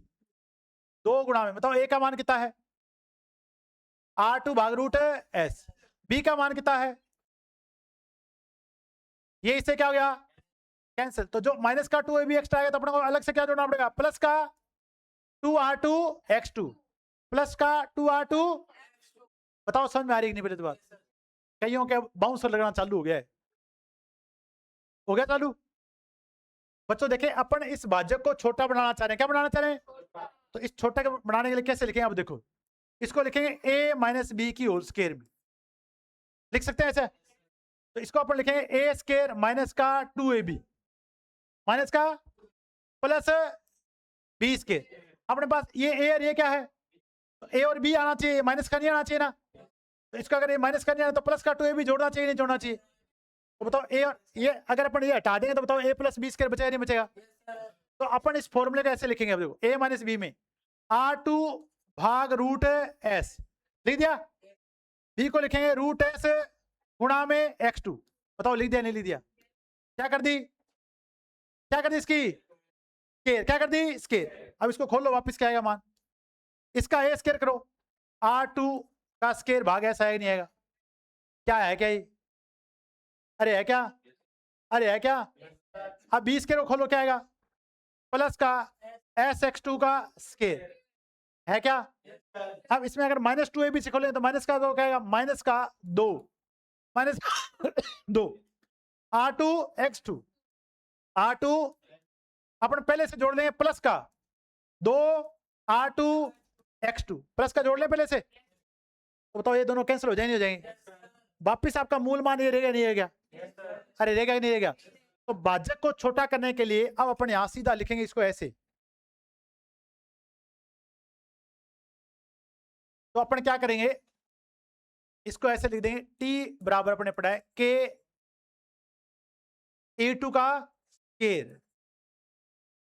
Speaker 1: 2 गुणा में, बताओ a का मान कितना है, r2 भाग रूट s, b का मान कितना है, ये इससे क्या हो गया कैंसिल, तो जो माइनस का 2ab एक्स्ट्रा आएगा तो अपने को अलग से क्या जोड़ना पड़ेगा, प्लस का 2r2 x2 प्लस का 2r2। बताओ समझ में आ रही है नहीं पहले तो बात, कईयों के बाउंसर लगना चालू हो गया है, हो गया चालू। बच्चों देखिए अपन इस भाजक को छोटा बनाना चाह रहे हैं, क्या बनाना चाह रहे हैं, तो इस छोटा बनाने के लिए कैसे लिखेंगे, अब देखो इसको लिखेंगे a माइनस बी की होल स्केयर में, लिख सकते हैं ऐसे, तो इसको अपन लिखेंगे a स्केयर माइनस का 2ab माइनस का प्लस b स्केयर। अपने पास ये a और ये क्या है, तो a और b आना चाहिए, माइनस का नहीं आना चाहिए ना, तो इसका अगर ये माइनस का नहीं आना तो प्लस का 2ab जोड़ना चाहिए नहीं जोड़ना चाहिए, तो बताओ a और ये अगर अपन ये हटा देंगे तो बताओ a प्लस b स्केयर बचेगा नहीं बचेगा, तो अपन इस फॉर्मूले को ऐसे लिखेंगे, अब देखो a माइनस बी में r2 भाग रूट s लिख दिया, b को लिखेंगे रूट s गुणा में x2, बताओ लिख दिया नहीं लिख दिया, क्या कर दी, क्या कर दी इसकी स्केयर, क्या कर दी स्केयर। अब इसको खोल लो वापस क्या आएगा मान, इसका a स्केयर करो, r2 का स्केयर भाग s आएगा नहीं आएगा, क्या है क्या ये, अरे है क्या, अरे है क्या, अब b स्केयर को खोलो क्या आएगा, प्लस का sx2 का स्केयर है क्या। अब इसमें अगर माइनस 2ab से खोलें तो माइनस का क्या आएगा, माइनस का 2 माइनस 2 r2 x2 r2 अपन पहले से जोड़ लेंगे प्लस का 2 r2 x2 प्लस का जोड़ लें पहले से, तो बताओ ये दोनों कैंसिल हो जाएंगे, हो जाएंगे, वापिस आपका मूल मान ये रहेगा नहीं रहेगा, अरे रहेगा ही नहीं रहेगा। तो भाजक को छोटा करने के लिए अब अपन यहां सीधा लिखेंगे इसको ऐसे, तो अपन क्या करेंगे इसको ऐसे लिख देंगे, t बराबर अपने पढ़ा है k a2 का स्केयर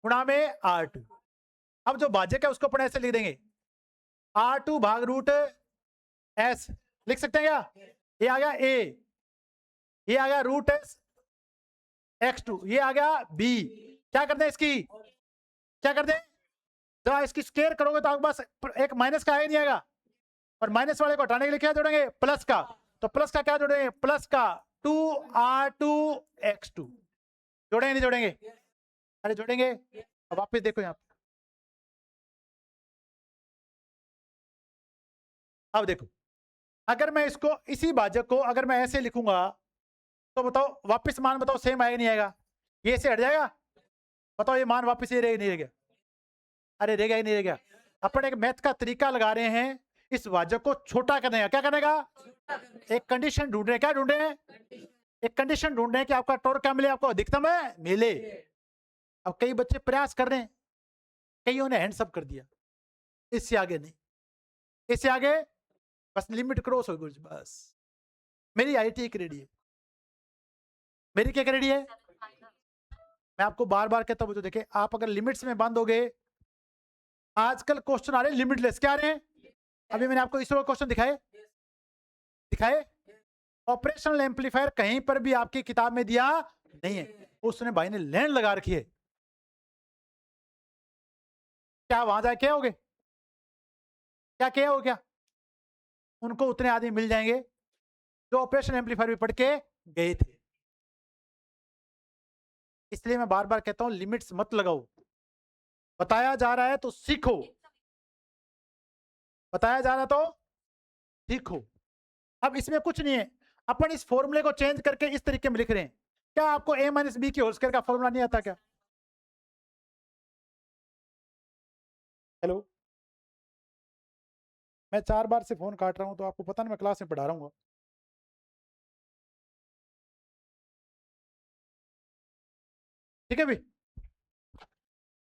Speaker 1: गुणा में r2। अब जो भाजक है उसको अपन ऐसे लिख देंगे r2 भाग रूट s, लिख सकते हैं क्या, ये आ गया a, ये आ गया रूट s x2, ये आ गया b, क्या करते हैं इसकी, क्या करते हैं, जब इसकी स्केयर करोगे तो आपके पास एक माइनस का है नहीं आएगा, और माइनस वाले को हटाने के लिए क्या जोड़ेंगे प्लस का, तो प्लस का क्या जोड़ेंगे, प्लस का 2r2 x2, जोड़ेंगे नहीं जोड़ेंगे, अरे जोड़ेंगे। अब वापस देखो यहाँ पे, अब देखो अगर मैं इसको इसी भाजक को अगर मैं ऐसे लिखूंगा तो बताओ वापस मान बताओ सेम आएगा नहीं आएगा, ये से हट जाएगा, बताओ ये मान वापस ये रहेगा नहीं रहेगा, अरे रहेगा ही नहीं रहेगा। अपन एक मैथ का तरीका लगा रहे हैं इस भाजक को छोटा करने का, क्या करने का, एक कंडीशन ढूंढ रहे हैं, क्या ढूंढ रहे हैं, एक कंडीशन ढूंढ रहे हैं कि आपका टॉर्क क्या मिले, आपको अधिकतम है मिले। अब कई बच्चे प्रयास कर रहे हैं, कईयों ने हैंड्स अप कर दिया, इससे आगे नहीं, इससे आगे बस लिमिट क्रॉस हो गई बस। मेरी आईटी एक रेडी है, मेरी क्या रेडी है, मैं आपको बार बार कहता हूं, तो देखे आप अगर लिमिट्स में बंद हो गए, आजकल क्वेश्चन आ रहे हैं लिमिटलेस, क्या आ रहे हैं, अभी मैंने आपको इसरो क्वेश्चन दिखाए दिखाए, ऑपरेशनल एम्पलीफायर कहीं पर भी आपकी किताब में दिया नहीं है, उसने भाई ने लैंड लगा रखी है, क्या वहां जाके क्या होगे, क्या हो क्या, उनको उतने आदमी मिल जाएंगे जो ऑपरेशन एम्पलीफायर भी पढ़ के गए थे। इसलिए मैं बार बार कहता हूं लिमिट्स मत लगाओ, बताया जा रहा है तो सीखो, बताया जा रहा तो सीखो। अब इसमें कुछ नहीं है, अपन इस फॉर्मूले को चेंज करके इस तरीके में लिख रहे हैं, क्या आपको a माइनस बी की होल स्क्वायर का फॉर्मूला नहीं आता क्या, हेलो, मैं 4 बार से फोन काट रहा हूं तो आपको पता नहीं मैं क्लास में पढ़ा रहा हूँ, ठीक है भी।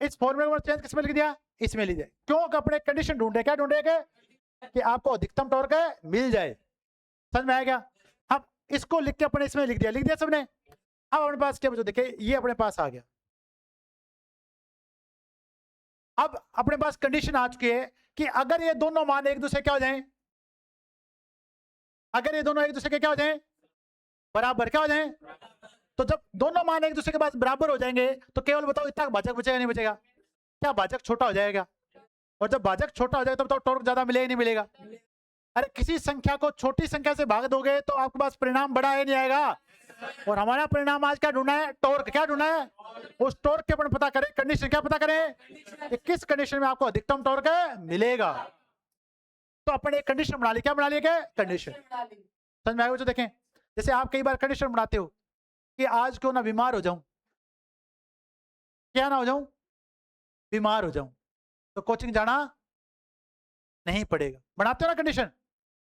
Speaker 1: इस फॉर्मूले को चेंज किसमें लिख दिया, इसमें लिख दिया। क्यों? कि अपने कंडीशन ढूंढे, क्या ढूंढे कि आपको अधिकतम टॉर्क मिल जाए। समझ में आया क्या? अब इसको लिख के अपने इसमें लिख दिया सबने। अब अपने पास क्या बचा, देखिए ये अपने पास आ गया। अब अपने पास कंडीशन आ चुकी है कि अगर ये दोनों मान एक दूसरे क्या हो जाएं, अगर ये दोनों एक दूसरे के क्या हो जाएं, बराबर, क्या हो जाएं, तो जब दोनों मान एक दूसरे के पास बराबर हो जाएंगे तो केवल बताओ इतना भाजक बचेगा नहीं बचेगा? क्या भाजक छोटा हो जाएगा? और जब भाजक छोटा हो जाएगा तो बताओ टॉर्क ज्यादा मिलेगा नहीं मिलेगा? अरे किसी संख्या को छोटी संख्या से भाग दोगे तो आपके पास परिणाम बड़ा है नहीं आएगा। और हमारा परिणाम आज क्या ढूंढना है, टॉर्क। क्या ढूंढना है? उस टॉर्क के अपन पता करें, कंडीशन क्या पता करें कि किस कंडीशन में आपको अधिकतम टॉर्क मिलेगा। तो अपन एक कंडीशन बना ली, क्या बना ली, कंडीशन। समझ में आएगा? तो देखें, जैसे आप कई बार कंडीशन बनाते हो कि आज क्यों ना बीमार हो जाऊं, क्या ना हो जाऊं, बीमार हो जाऊं, तो कोचिंग जाना नहीं पड़ेगा। बनाते हो ना कंडीशन,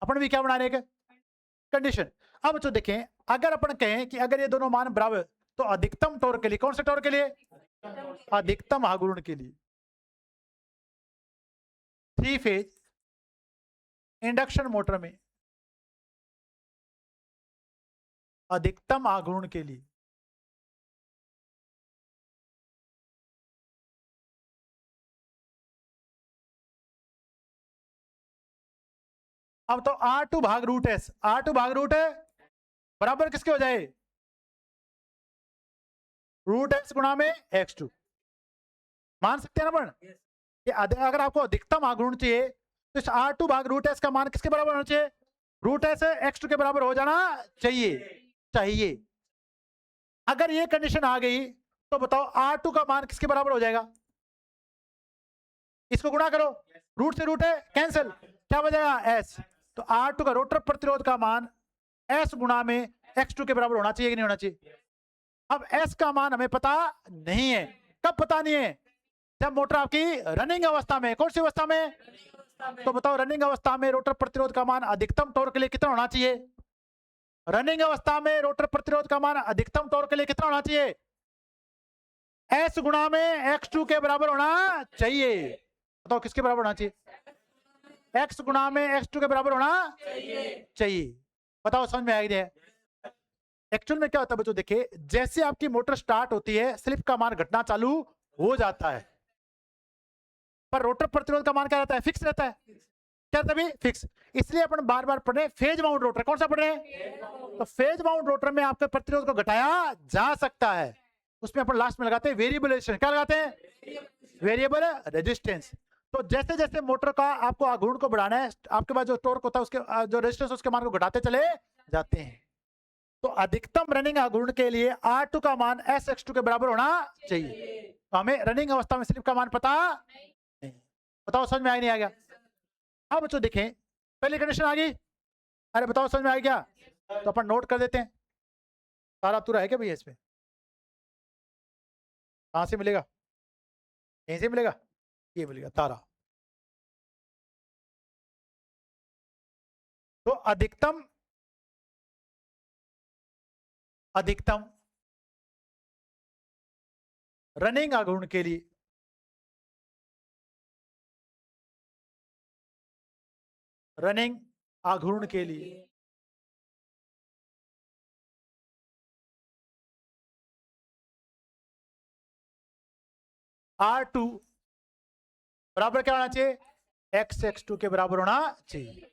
Speaker 1: अपन भी क्या बना रहे हैं, कंडीशन। अब तो देखें, अगर अपन कहें कि अगर ये दोनों मान बराबर, तो अधिकतम टॉर्क के लिए, कौन से टॉर्क के लिए, अधिकतम आघूर्ण के लिए, 3 फेज इंडक्शन मोटर में अधिकतम आघूर्ण के लिए अब तो R2 भाग रूट एस, R2 भाग रूट है बराबर किसके हो जाए, रूट एस गुणा में x2। मान सकते हैं ना अपन कि अगर आपको अधिकतम आघूर्ण चाहिए तो इस R2 भाग रूट एस का मान किसके बराबर होना चाहिए, रूट एस x2 के बराबर हो जाना चाहिए। अगर ये कंडीशन आ गई तो बताओ R2 का मान किसके बराबर हो जाएगा, इसको गुणा करो, रूट से रूट है कैंसिल, क्या बचेगा, s। तो R2 का रोटर प्रतिरोध का मान s गुणा में x2 के बराबर होना चाहिए कि नहीं होना चाहिए। अब s का मान हमें पता नहीं है। कब पता नहीं है, जब मोटर आपकी रनिंग अवस्था में। कौन सी अवस्था में, तो बताओ रनिंग अवस्था में रोटर प्रतिरोध का मान अधिकतम टॉर्क के लिए कितना होना चाहिए, रनिंग अवस्था में रोटर प्रतिरोध का मान अधिकतम टॉर्क के लिए कितना होना चाहिए, s गुणा में x2 के बराबर होना चाहिए। बताओ किसके बराबर होना चाहिए, x गुणा में x2 के बराबर होना चाहिए। बताओ समझ में आएगी? एक्चुअल में क्या होता है बच्चों, देखिए जैसे आपकी मोटर स्टार्ट होती है स्लिप का मान घटना चालू हो जाता है, पर रोटर प्रतिरोध का मान क्या रहता है, फिक्स रहता है। क्या रहता है, फिक्स। इसलिए अपन बार बार पढ़ रहे फेज माउंट रोटर। कौन सा पढ़ रहे हैं, तो फेज माउंट रोटर में आपके प्रतिरोध को घटाया जा सकता है। उसमें अपन लास्ट में लगाते हैं वेरिएबल रेजिस्टेंस। क्या लगाते हैं, वेरिएबल रेजिस्टेंस। तो जैसे जैसे मोटर का आपको आघूर्ण को बढ़ाना है, आपके पास जो टॉर्क होता है उसके जो रेजिस्टेंस उसके मान को घटाते चले जाते हैं। तो अधिकतम रनिंग आघूर्ण के लिए R2 का मान SX2 के बराबर होना चाहिए। तो हमें रनिंग अवस्था में स्लिप का मान पता नहीं। बताओ समझ में आ नहीं आ गया? अब बच्चों देखें, पहली कंडीशन आ गई। अरे बताओ समझ में आ गया? तो अपन नोट कर देते हैं। सारा तुरा है क्या भैया इसमें? कहां से मिलेगा, यहीं से मिलेगा, ये मिलेगा तारा। तो अधिकतम रनिंग आघूर्ण के लिए R2 बराबर क्या होना चाहिए, x2 के बराबर होना चाहिए।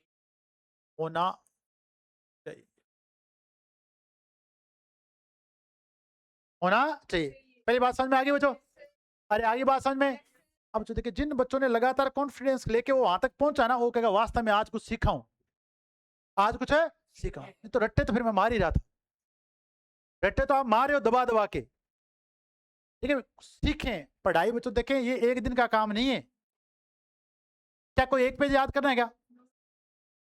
Speaker 1: पहली बात समझ में आ गई बच्चों? अरे आगे बात समझ में? अब जो देखिए, जिन बच्चों ने लगातार कॉन्फिडेंस लेके वो वहां तक पहुंचा ना, वो कहेगा वास्तव में आज कुछ सीखा हूं, आज कुछ है सीखा। नहीं तो रट्टे तो फिर मैं मार ही रहा था, रट्टे तो आप मार रहे हो दबा दबा के। ठीक है, सीखें पढ़ाई बच्चों। देखें ये एक दिन का काम नहीं है। क्या कोई एक पेज याद करना है क्या?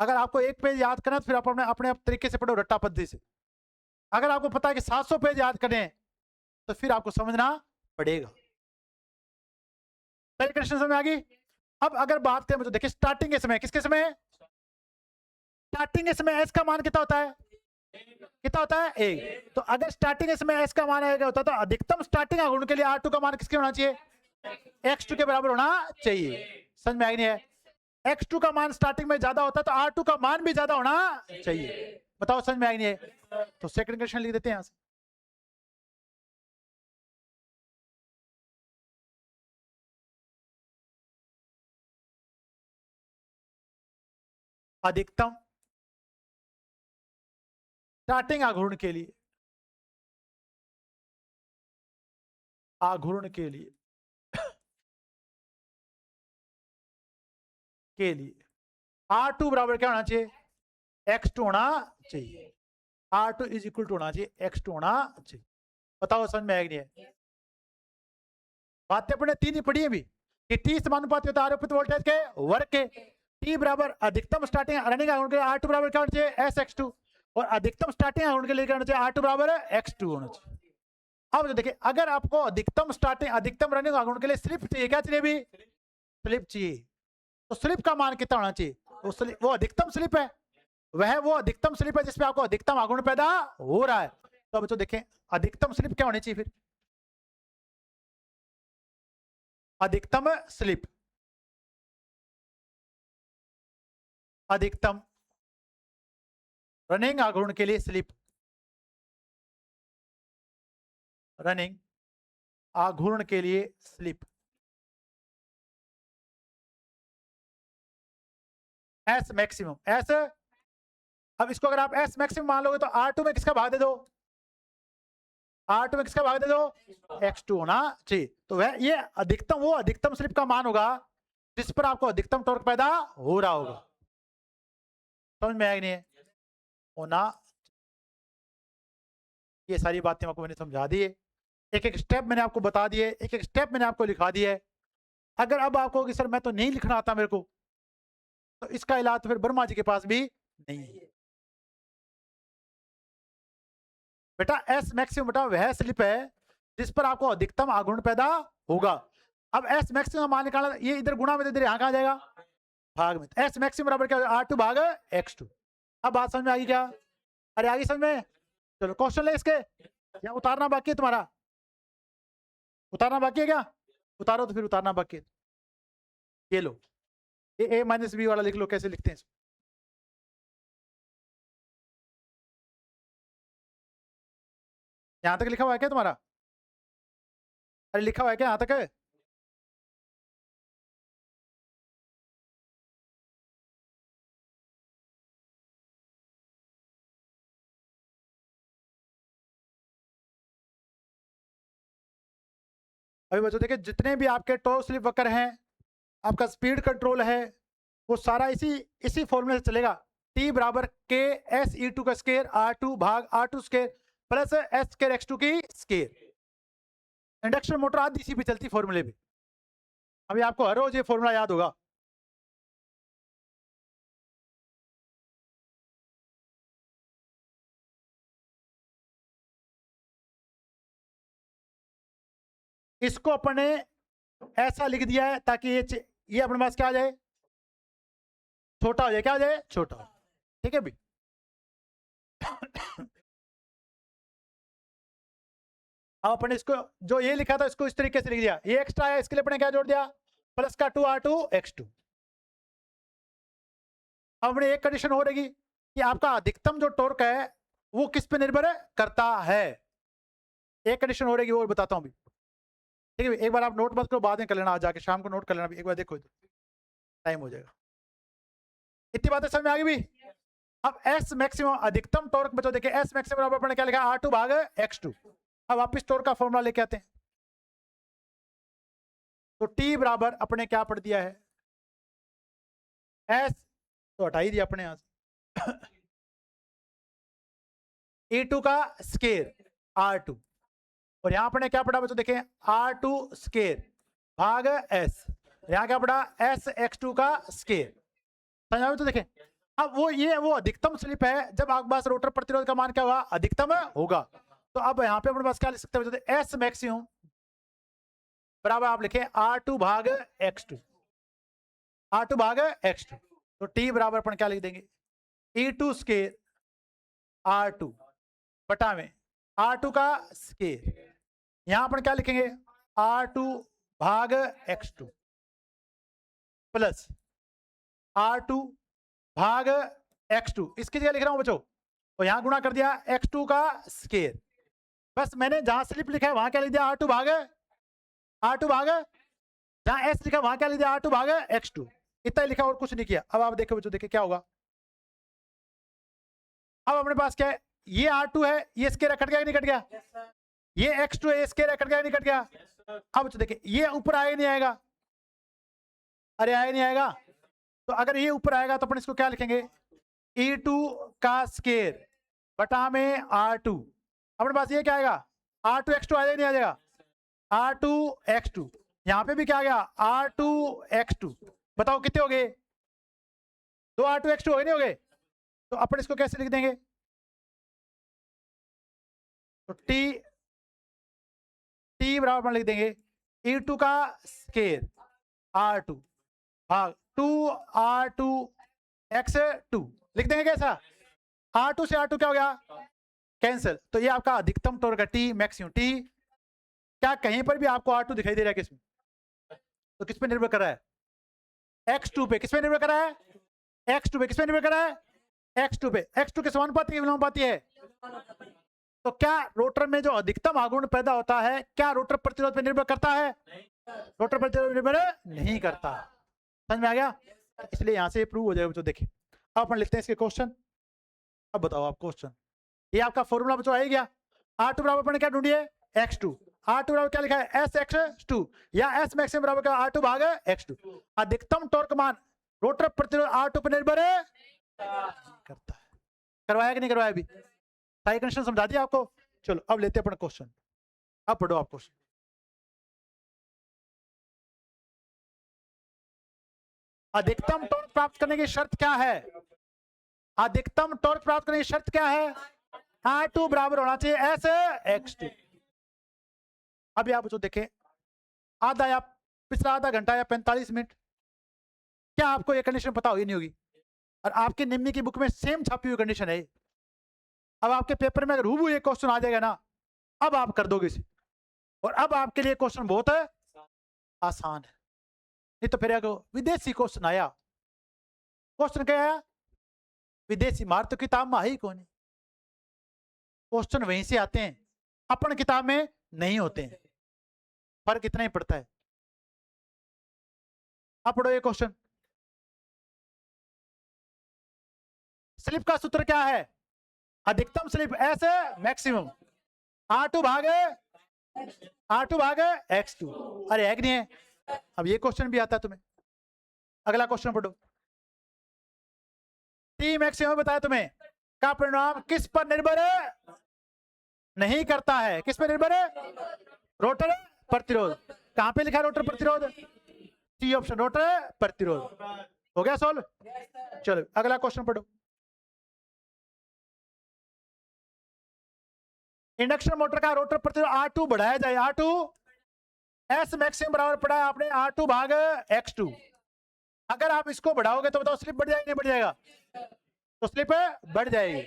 Speaker 1: अगर आपको एक पेज याद करना है तो फिर आप अपने तरीके से पढ़ो, रट्टा पद्धति से। अगर आपको पता है कि 700 पेज याद करने हैं तो फिर आपको समझना पड़ेगा। पहले क्वेश्चन समझ में आ गई? अब अगर बात करें तो देखिए, स्टार्टिंग के समय, किसके समय, स्टार्टिंग के समय एस का मान कितना होता है, कितना होता है, एक। तो अगर स्टार्टिंग के समय एस का मान क्या होता है, तो अधिकतम स्टार्टिंग आघूर्ण के लिए R2 का मान किसके होना चाहिए, x2 के बराबर होना चाहिए। समझ में आई नहीं है? x2 का मान स्टार्टिंग में ज्यादा होता है तो r2 का मान भी ज्यादा होना चाहिए। बताओ समझ में आई नहीं है? तो सेकंड क्वेश्चन लिख देते हैं यहां से। अधिकतम स्टार्टिंग आघूर्ण के लिए R2 बराबर क्या होना चाहिए? x2 होना चाहिए। R2 इज इक्वल टू होना चाहिए x2 होना चाहिए। बताओ समझ में आएगी नहीं है? बातें अपने तीन ही पढ़ी है भी कि T समानुपाती होता है आरोपित वोल्टेज के वर्ग के। T बराबर अधिकतम स्टार्टिंग रनिंग आघूर्ण के R2 बराबर क्या होना चाहिए? SX2। और अधिकतम स्टार्टिंग आघूर्ण के लिए क्या होना चाहिए? R2 बराबर x2 होना चाहिए। अब देखिए अगर आपको अधिकतम स्टार्टिंग अधिकतम रनिंग आघूर्ण के लिए स्लिप चाहिए, क्या चाहिए भी? स्लिप चाहिए। तो स्लिप का मान कितना होना चाहिए? वो अधिकतम स्लिप है, वो अधिकतम स्लिप है जिसपे आपको अधिकतम आघूर्ण पैदा हो रहा है। तो अब तो देखें अधिकतम स्लिप क्या होनी चाहिए फिर? अधिकतम स्लिप, अधिकतम रनिंग आघूर्ण के लिए स्लिप, रनिंग आघूर्ण के लिए स्लिप एस मैक्सिमम एस। अब इसको अगर आप एस मैक्सिमम मान लोगे तो R2 में किसका भाग दे दो? R2 में किसका भाग दे दो? x2 होना चाहिए। तो वह ये अधिकतम वो अधिकतम स्लिप का मान होगा जिस पर आपको अधिकतम टॉर्क पैदा हो रहा होगा। समझ में आएगी नहीं है? होना। ये सारी बातें आपको मैंने समझा दी है, एक एक स्टेप मैंने आपको बता दिए, एक एक स्टेप मैंने आपको लिखा दिया है। अगर अब आपको कि सर मैं तो नहीं लिखना आता मेरे को, तो इसका इलाज तो फिर वर्मा जी के पास भी नहीं है। बेटा एस मैक्सिमम बेटा वह स्लिप है जिस पर आपको अधिकतम आघूर्ण पैदा होगा। अब एस मैक्सिमम मान निकालना, ये इधर गुणा में इधर यहाँ कहाँ जाएगा? भाग में। एस मैक्सिमम बराबर क्या? R2 भाग x2। अब बात समझ में आ गई क्या? अरे आगे समझ में? चलो क्वेश्चन ले इसके, या उतारना बाकी है तुम्हारा? उतारना बाकी है क्या? उतारो तो फिर, उतारना बाकी है। ये लो, ये a माइनस बी वाला लिख लो, कैसे लिखते हैं इसको। यहां तक लिखा हुआ है क्या तुम्हारा? अरे लिखा हुआ है क्या यहां तक? अभी बच्चों देखिए जितने भी आपके टो स्लिप वक्र हैं, आपका स्पीड कंट्रोल है, वो सारा इसी इसी फॉर्मूले से चलेगा। T बराबर के एस ई टू का स्केयर R2 भाग R2 square plus S square x2 की स्केयर। इंडक्शन मोटर आधी इसी पे चलती फॉर्मूले पे। अभी आपको हर रोज ये फॉर्मूला याद होगा। इसको अपने ऐसा लिख दिया है ताकि ये अपने पास क्या आ जाए? छोटा हो जाए। क्या हो जाए? छोटा। ठीक है भी। अब अपने इसको जो ये लिखा था इसको इस तरीके से लिख दिया, ये एक्स्ट्रा है इसके लिए अपने क्या जोड़ दिया? प्लस का 2R2 x2। अब अपने एक कंडीशन हो रहेगी कि आपका अधिकतम जो टॉर्क है वो किस पे निर्भर करता है। एक कंडीशन हो रहेगी वो बताता हूं भी। ठीक है, एक बार आप नोट मत करो, बाद में कर लेना, आज जाके शाम को नोट कर लेना, एक बार देखो टाइम हो जाएगा। इतनी बातें समझ में आ गई भी? अब एस मैक्सिमम अधिकतम टॉर्क बचो, देखिए एस मैक्सिमम बराबर अपने क्या लिखा? R2 भाग x2। अब वापिस टॉर्क का फॉर्मूला लेके आते हैं। तो T बराबर अपने क्या पढ़ दिया है? S तो हटा ही दिया अपने यहां से। E2 का स्केयर R2, और यहां अपने क्या पढ़ा बच्चों? देखें R2 स्केयर भाग S, यहां क्या पढ़ा? S x2 का स्केयर। समझ में? तो देखें अब वो अधिकतम स्लिप है जब आपके पास रोटर प्रतिरोध का मान क्या हुआ? अधिकतम होगा। तो अब यहाँ पे अपने पास क्या लिख सकते हैं? एस मैक्सिमम बराबर आप लिखे R2 भाग x2, R2 भाग x2। तो T बराबर अपन क्या लिख देंगे? E2 स्केयर R2 बटा में R2 का स्केयर। यहां अपन क्या लिखेंगे? R2 भाग x2 प्लस R2 भाग x2, इसकी जगह लिख रहा हूं बच्चों, तो यहां गुणा कर दिया x2 का स्केयर। बस मैंने जहां स्लिप लिखा है वहां क्या लिख दिया, R2 भाग, जहां s लिखा वहां क्या लिख दिया, R2 भाग x2, इतना ही लिखा और कुछ नहीं किया। अब आप देखो बच्चों, देखिए क्या होगा। अब अपने पास क्या है, ये R2 है, ये स्केयर कट गया कि नहीं कट गया, ये x2 है, ये स्केयर कट गया कि नहीं कट गया। अब बच्चों देखिए ये ऊपर आएगा नहीं आएगा, अरे आएगा नहीं आएगा, तो अगर ये ऊपर आएगा तो अपन इसको क्या लिखेंगे, E2 का स्केयर बटा में R2। अपने पास ये क्या आएगा, R2x2 आ जाएगा नहीं आ जाएगा, R2x2, यहां पे भी क्या आ गया R2x2। बताओ कितने हो गए, 2 R2x2 हो गए नहीं हो गए, तो अपन इसको कैसे लिख देंगे, तो t बराबर लिख देंगे E2 का स्केयर R2 भाग 2R2x2 लिख देंगे कैसा, R2 से R2 क्या हो गया, कैंसिल। तो ये आपका अधिकतम टॉर्क है, T मैक्सिमम। T क्या कहीं पर भी आपको R2 दिखाई दे रहा है किसमें, तो किस पे निर्भर कर रहा है, x2 पे। किस पे निर्भर कर रहा है, x2 पे। किस पे निर्भर कर रहा है, x2 पे। x2 के समानुपाती है, विलोमानुपाती है, तो क्या रोटर में जो अधिकतम आघूर्ण पैदा होता है क्या रोटर प्रतिरोध पे निर्भर करता है, रोटर प्रतिरोध निर्भर नहीं करता। समझ में आ गया, इसलिए यहां से प्रूव हो जाएगा बच्चों। देखिए अब अपन लिखते हैं इसके क्वेश्चन। अब बताओ आप क्वेश्चन, ये आपका फॉर्मूला बच्चों आ ही गया। R2 बराबर अपन क्या ढूंढिए, x2। R2 बराबर क्या लिखा है, sx2 या s मैक्सिमम बराबर क्या, R2 भाग x2। अधिकतम टॉर्क मान रोटर प्रतिरोध R2 पर निर्भर करता है। करवाया कि नहीं करवाया, अभी सारी कंडीशन समझा दिया आपको। चलो अब लेते हैं अपन क्वेश्चन, अब पढ़ो आप क्वेश्चन। अधिकतम टॉर्क प्राप्त करने की शर्त क्या है, अधिकतम टॉर्क प्राप्त करने की शर्त क्या है, R2 बराबर होना चाहिए sx2। अभी आप बच्चों देखें, आधा या पिछला आधा घंटा या 45 मिनट, क्या आपको ये कंडीशन पता होगी नहीं होगी, और आपके निम्मी की बुक में सेम छपी हुई कंडीशन है। अब आपके पेपर में अगर हूबहू ये क्वेश्चन आ जाएगा ना, अब आप कर दोगे इसे, और अब आपके लिए क्वेश्चन बहुत है आसान है। नहीं तो फिर अगर विदेशी क्वेश्चन आया, क्वेश्चन क्या आया विदेशी, मार तो किताब में आई कौन, क्वेश्चन वहीं से आते हैं, अपन किताब में नहीं होते हैं, फर्क इतना ही पड़ता है। अब पढ़ो ये क्वेश्चन। स्लिप का सूत्र क्या है, अधिकतम स्लिप S मैक्सिमम R2 भाग x2। अरे है कि नहीं है, अब ये क्वेश्चन भी आता है तुम्हें। अगला क्वेश्चन पढ़ो। T मैक्सिमम बताया तुम्हें, का परिणाम किस पर निर्भर नहीं करता है, किस पर निर्भर है, रोटर प्रतिरोध। कहां पे लिखा है रोटर प्रतिरोध, सी ऑप्शन, रोटर प्रतिरोध। हो गया सॉल्व। चलो अगला क्वेश्चन पढ़ो। इंडक्शन मोटर का रोटर प्रतिरोध R2 बढ़ाया जाए, R2 S मैक्सिमम बराबर पड़ा है आपने R2 भाग x2। अगर आप इसको बढ़ाओगे तो बताओ स्लिप बढ़ जाएगी नहीं बढ़ जाएगा, तो स्लिप बढ़ जाएगी।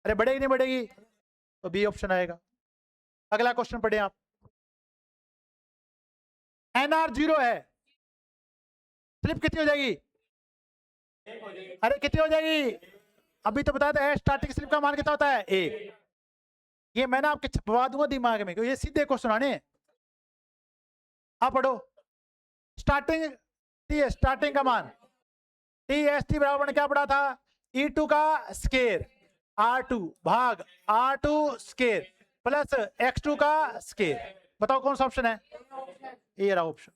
Speaker 1: अरे बढ़ेगी नहीं बढ़ेगी, तो बी ऑप्शन आएगा। अगला क्वेश्चन पढ़े आप। NR 0 है, स्लिप कितनी हो जाएगी, अरे कितनी हो जाएगी, अभी तो बताया था स्टार्टिंग स्लिप का मान कितना होता है 1। ये मैं ना आपके छपवा दूंगा दिमाग में, क्योंकि ये सीधे क्वेश्चन आने। आप पढ़ो स्टार्टिंग स्टार्टिंग का मान TST बराबर क्या पड़ा था, E2 का स्केयर R2 भाग R2 स्केयर प्लस x2 का स्केयर। बताओ कौन सा ऑप्शन है, ये रहा ऑप्शन,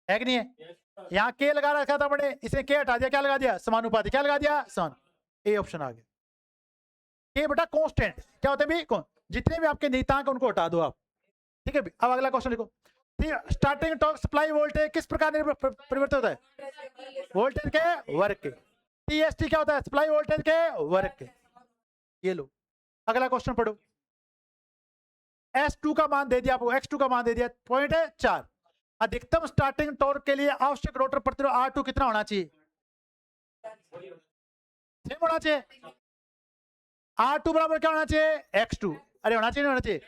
Speaker 1: है कि नहीं है। यहाँ के लगा रखा था बड़े, इसे के हटा दिया, क्या लगा दिया समानुपाती, क्या लगा दिया समान, ए ऑप्शन आ गया। के बेटा कांस्टेंट क्या होते हैं भी, कौन जितने भी आपके नियतांक उनको हटा दो आप, ठीक है। अब अगला क्वेश्चन लिखो। स्टार्टिंग टॉर्क सप्लाई वोल्टेज किस प्रकार परिवर्तित होता है, वोल्टेज के वर्ग के। TST क्या होता है, सप्लाई वोल्टेज के वर्ग के। ये लो अगला क्वेश्चन पढ़ो। S2 का मान दे दिया आपको, x2 का मान दे दिया, पॉइंट है 4। अधिकतम स्टार्टिंग टॉर्क के लिए आवश्यक रोटर प्रतिरोध R2 कितना होना चाहिए, सेम होना चाहिए। R2 बराबर क्या होना चाहिए, x2। अरे होना चाहिए नहीं होना चाहिए,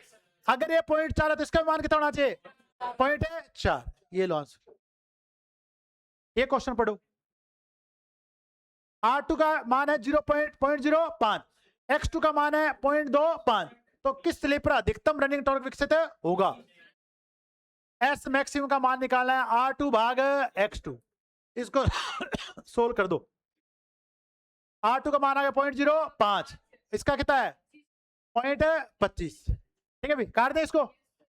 Speaker 1: अगर ये 0.4 है तो इसका मान कितना होना चाहिए, 0.4। ये लो आंसर। ये क्वेश्चन पढ़ो। R2 का मान है 0.05, X2 का मान है 0.25, तो किस स्लिप पर अधिकतम रनिंग टॉर्क विकसित होगा? S मैक्सिमम का मान निकालना है R2 भाग X2, इसको सोल्व कर दो। R2 का मान आ गया 0.05, इसका कितना है 0.25, ठीक है भाई, काट दे इसको,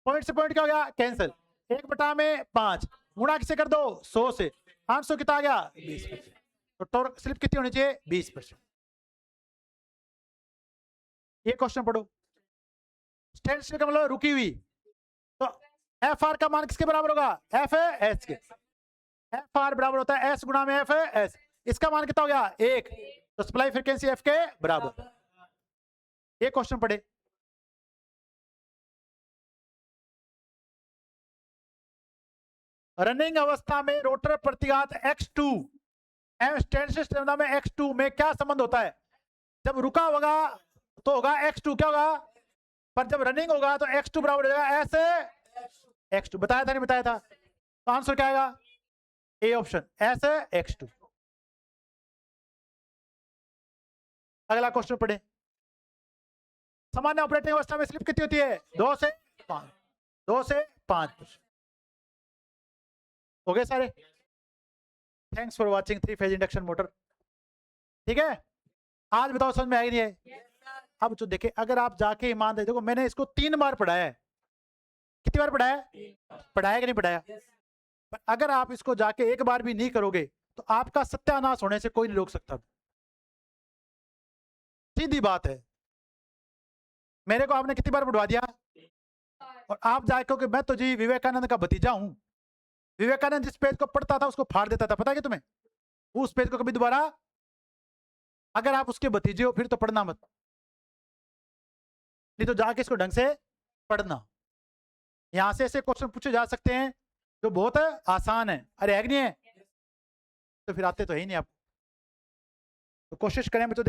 Speaker 1: पॉइंट से पॉइंट क्या हो गया कैंसिल, 1/5 गुणा किसे कर दो 100 से, आंसर कितना आ गया 20%, तो टॉर्क स्लिप कितनी होनी चाहिए 20%। ये क्वेश्चन पढ़ो। स्टैंड स्टिल का मतलब रुकी हुई, तो एफ आर का मान किसके बराबर होगा, एफ है एस के, एफ आर बराबर होता है एस गुणा में एफ है एस, इसका मान कितना हो गया 1, तो सप्लाई फ्रीक्वेंसी एफ के बराबर। ये क्वेश्चन पढ़े। रनिंग अवस्था में रोटर प्रतिघात x2 एवं स्टैंड स्टिल में x2 में क्या संबंध होता है? जब रुका होगा तो होगा x2 क्या होगा, पर जब रनिंग होगा तो x2 बराबर हो जाएगा ऐसे x2, बताया था नहीं बताया था, तो आंसर क्या आएगा ए ऑप्शन ऐसे x2। अगला क्वेश्चन पढ़े। सामान्य ऑपरेटिंग अवस्था में स्लिप कितनी होती है 2 से 5%। हो गए सारे। Thanks for watching 3 phase induction motor. ठीक है, आज बताओ समझ में आई नहीं है? अब जो देखे, अगर आप जाके ईमानदारी देखो, मैंने इसको 3 बार पढ़ाया है। कितनी बार पढ़ाया? पढ़ाया कि नहीं पढ़ाया? पर अगर आप इसको जाके एक बार भी नहीं करोगे तो आपका सत्यानाश होने से कोई नहीं रोक सकता। सीधी बात है। मेरे को आपने कितनी बार पढ़वा दिया, और आप जाके कहोगे मैं तो जी विवेकानंद का भतीजा हूं, विवेकानंद जिस पेज को पढ़ता था उसको फाड़ देता था, पता है कि तुम्हें? उस पेज को कभी दोबारा, अगर आप उसके भतीजे हो फिर तो पढ़ना मत, नहीं तो जाके इसको ढंग से पढ़ना। यहां से ऐसे क्वेश्चन पूछे जा सकते हैं जो बहुत आसान है। अरे है कि नहीं है? तो फिर आते तो है ही नहीं आप, तो कोशिश करें बच्चों।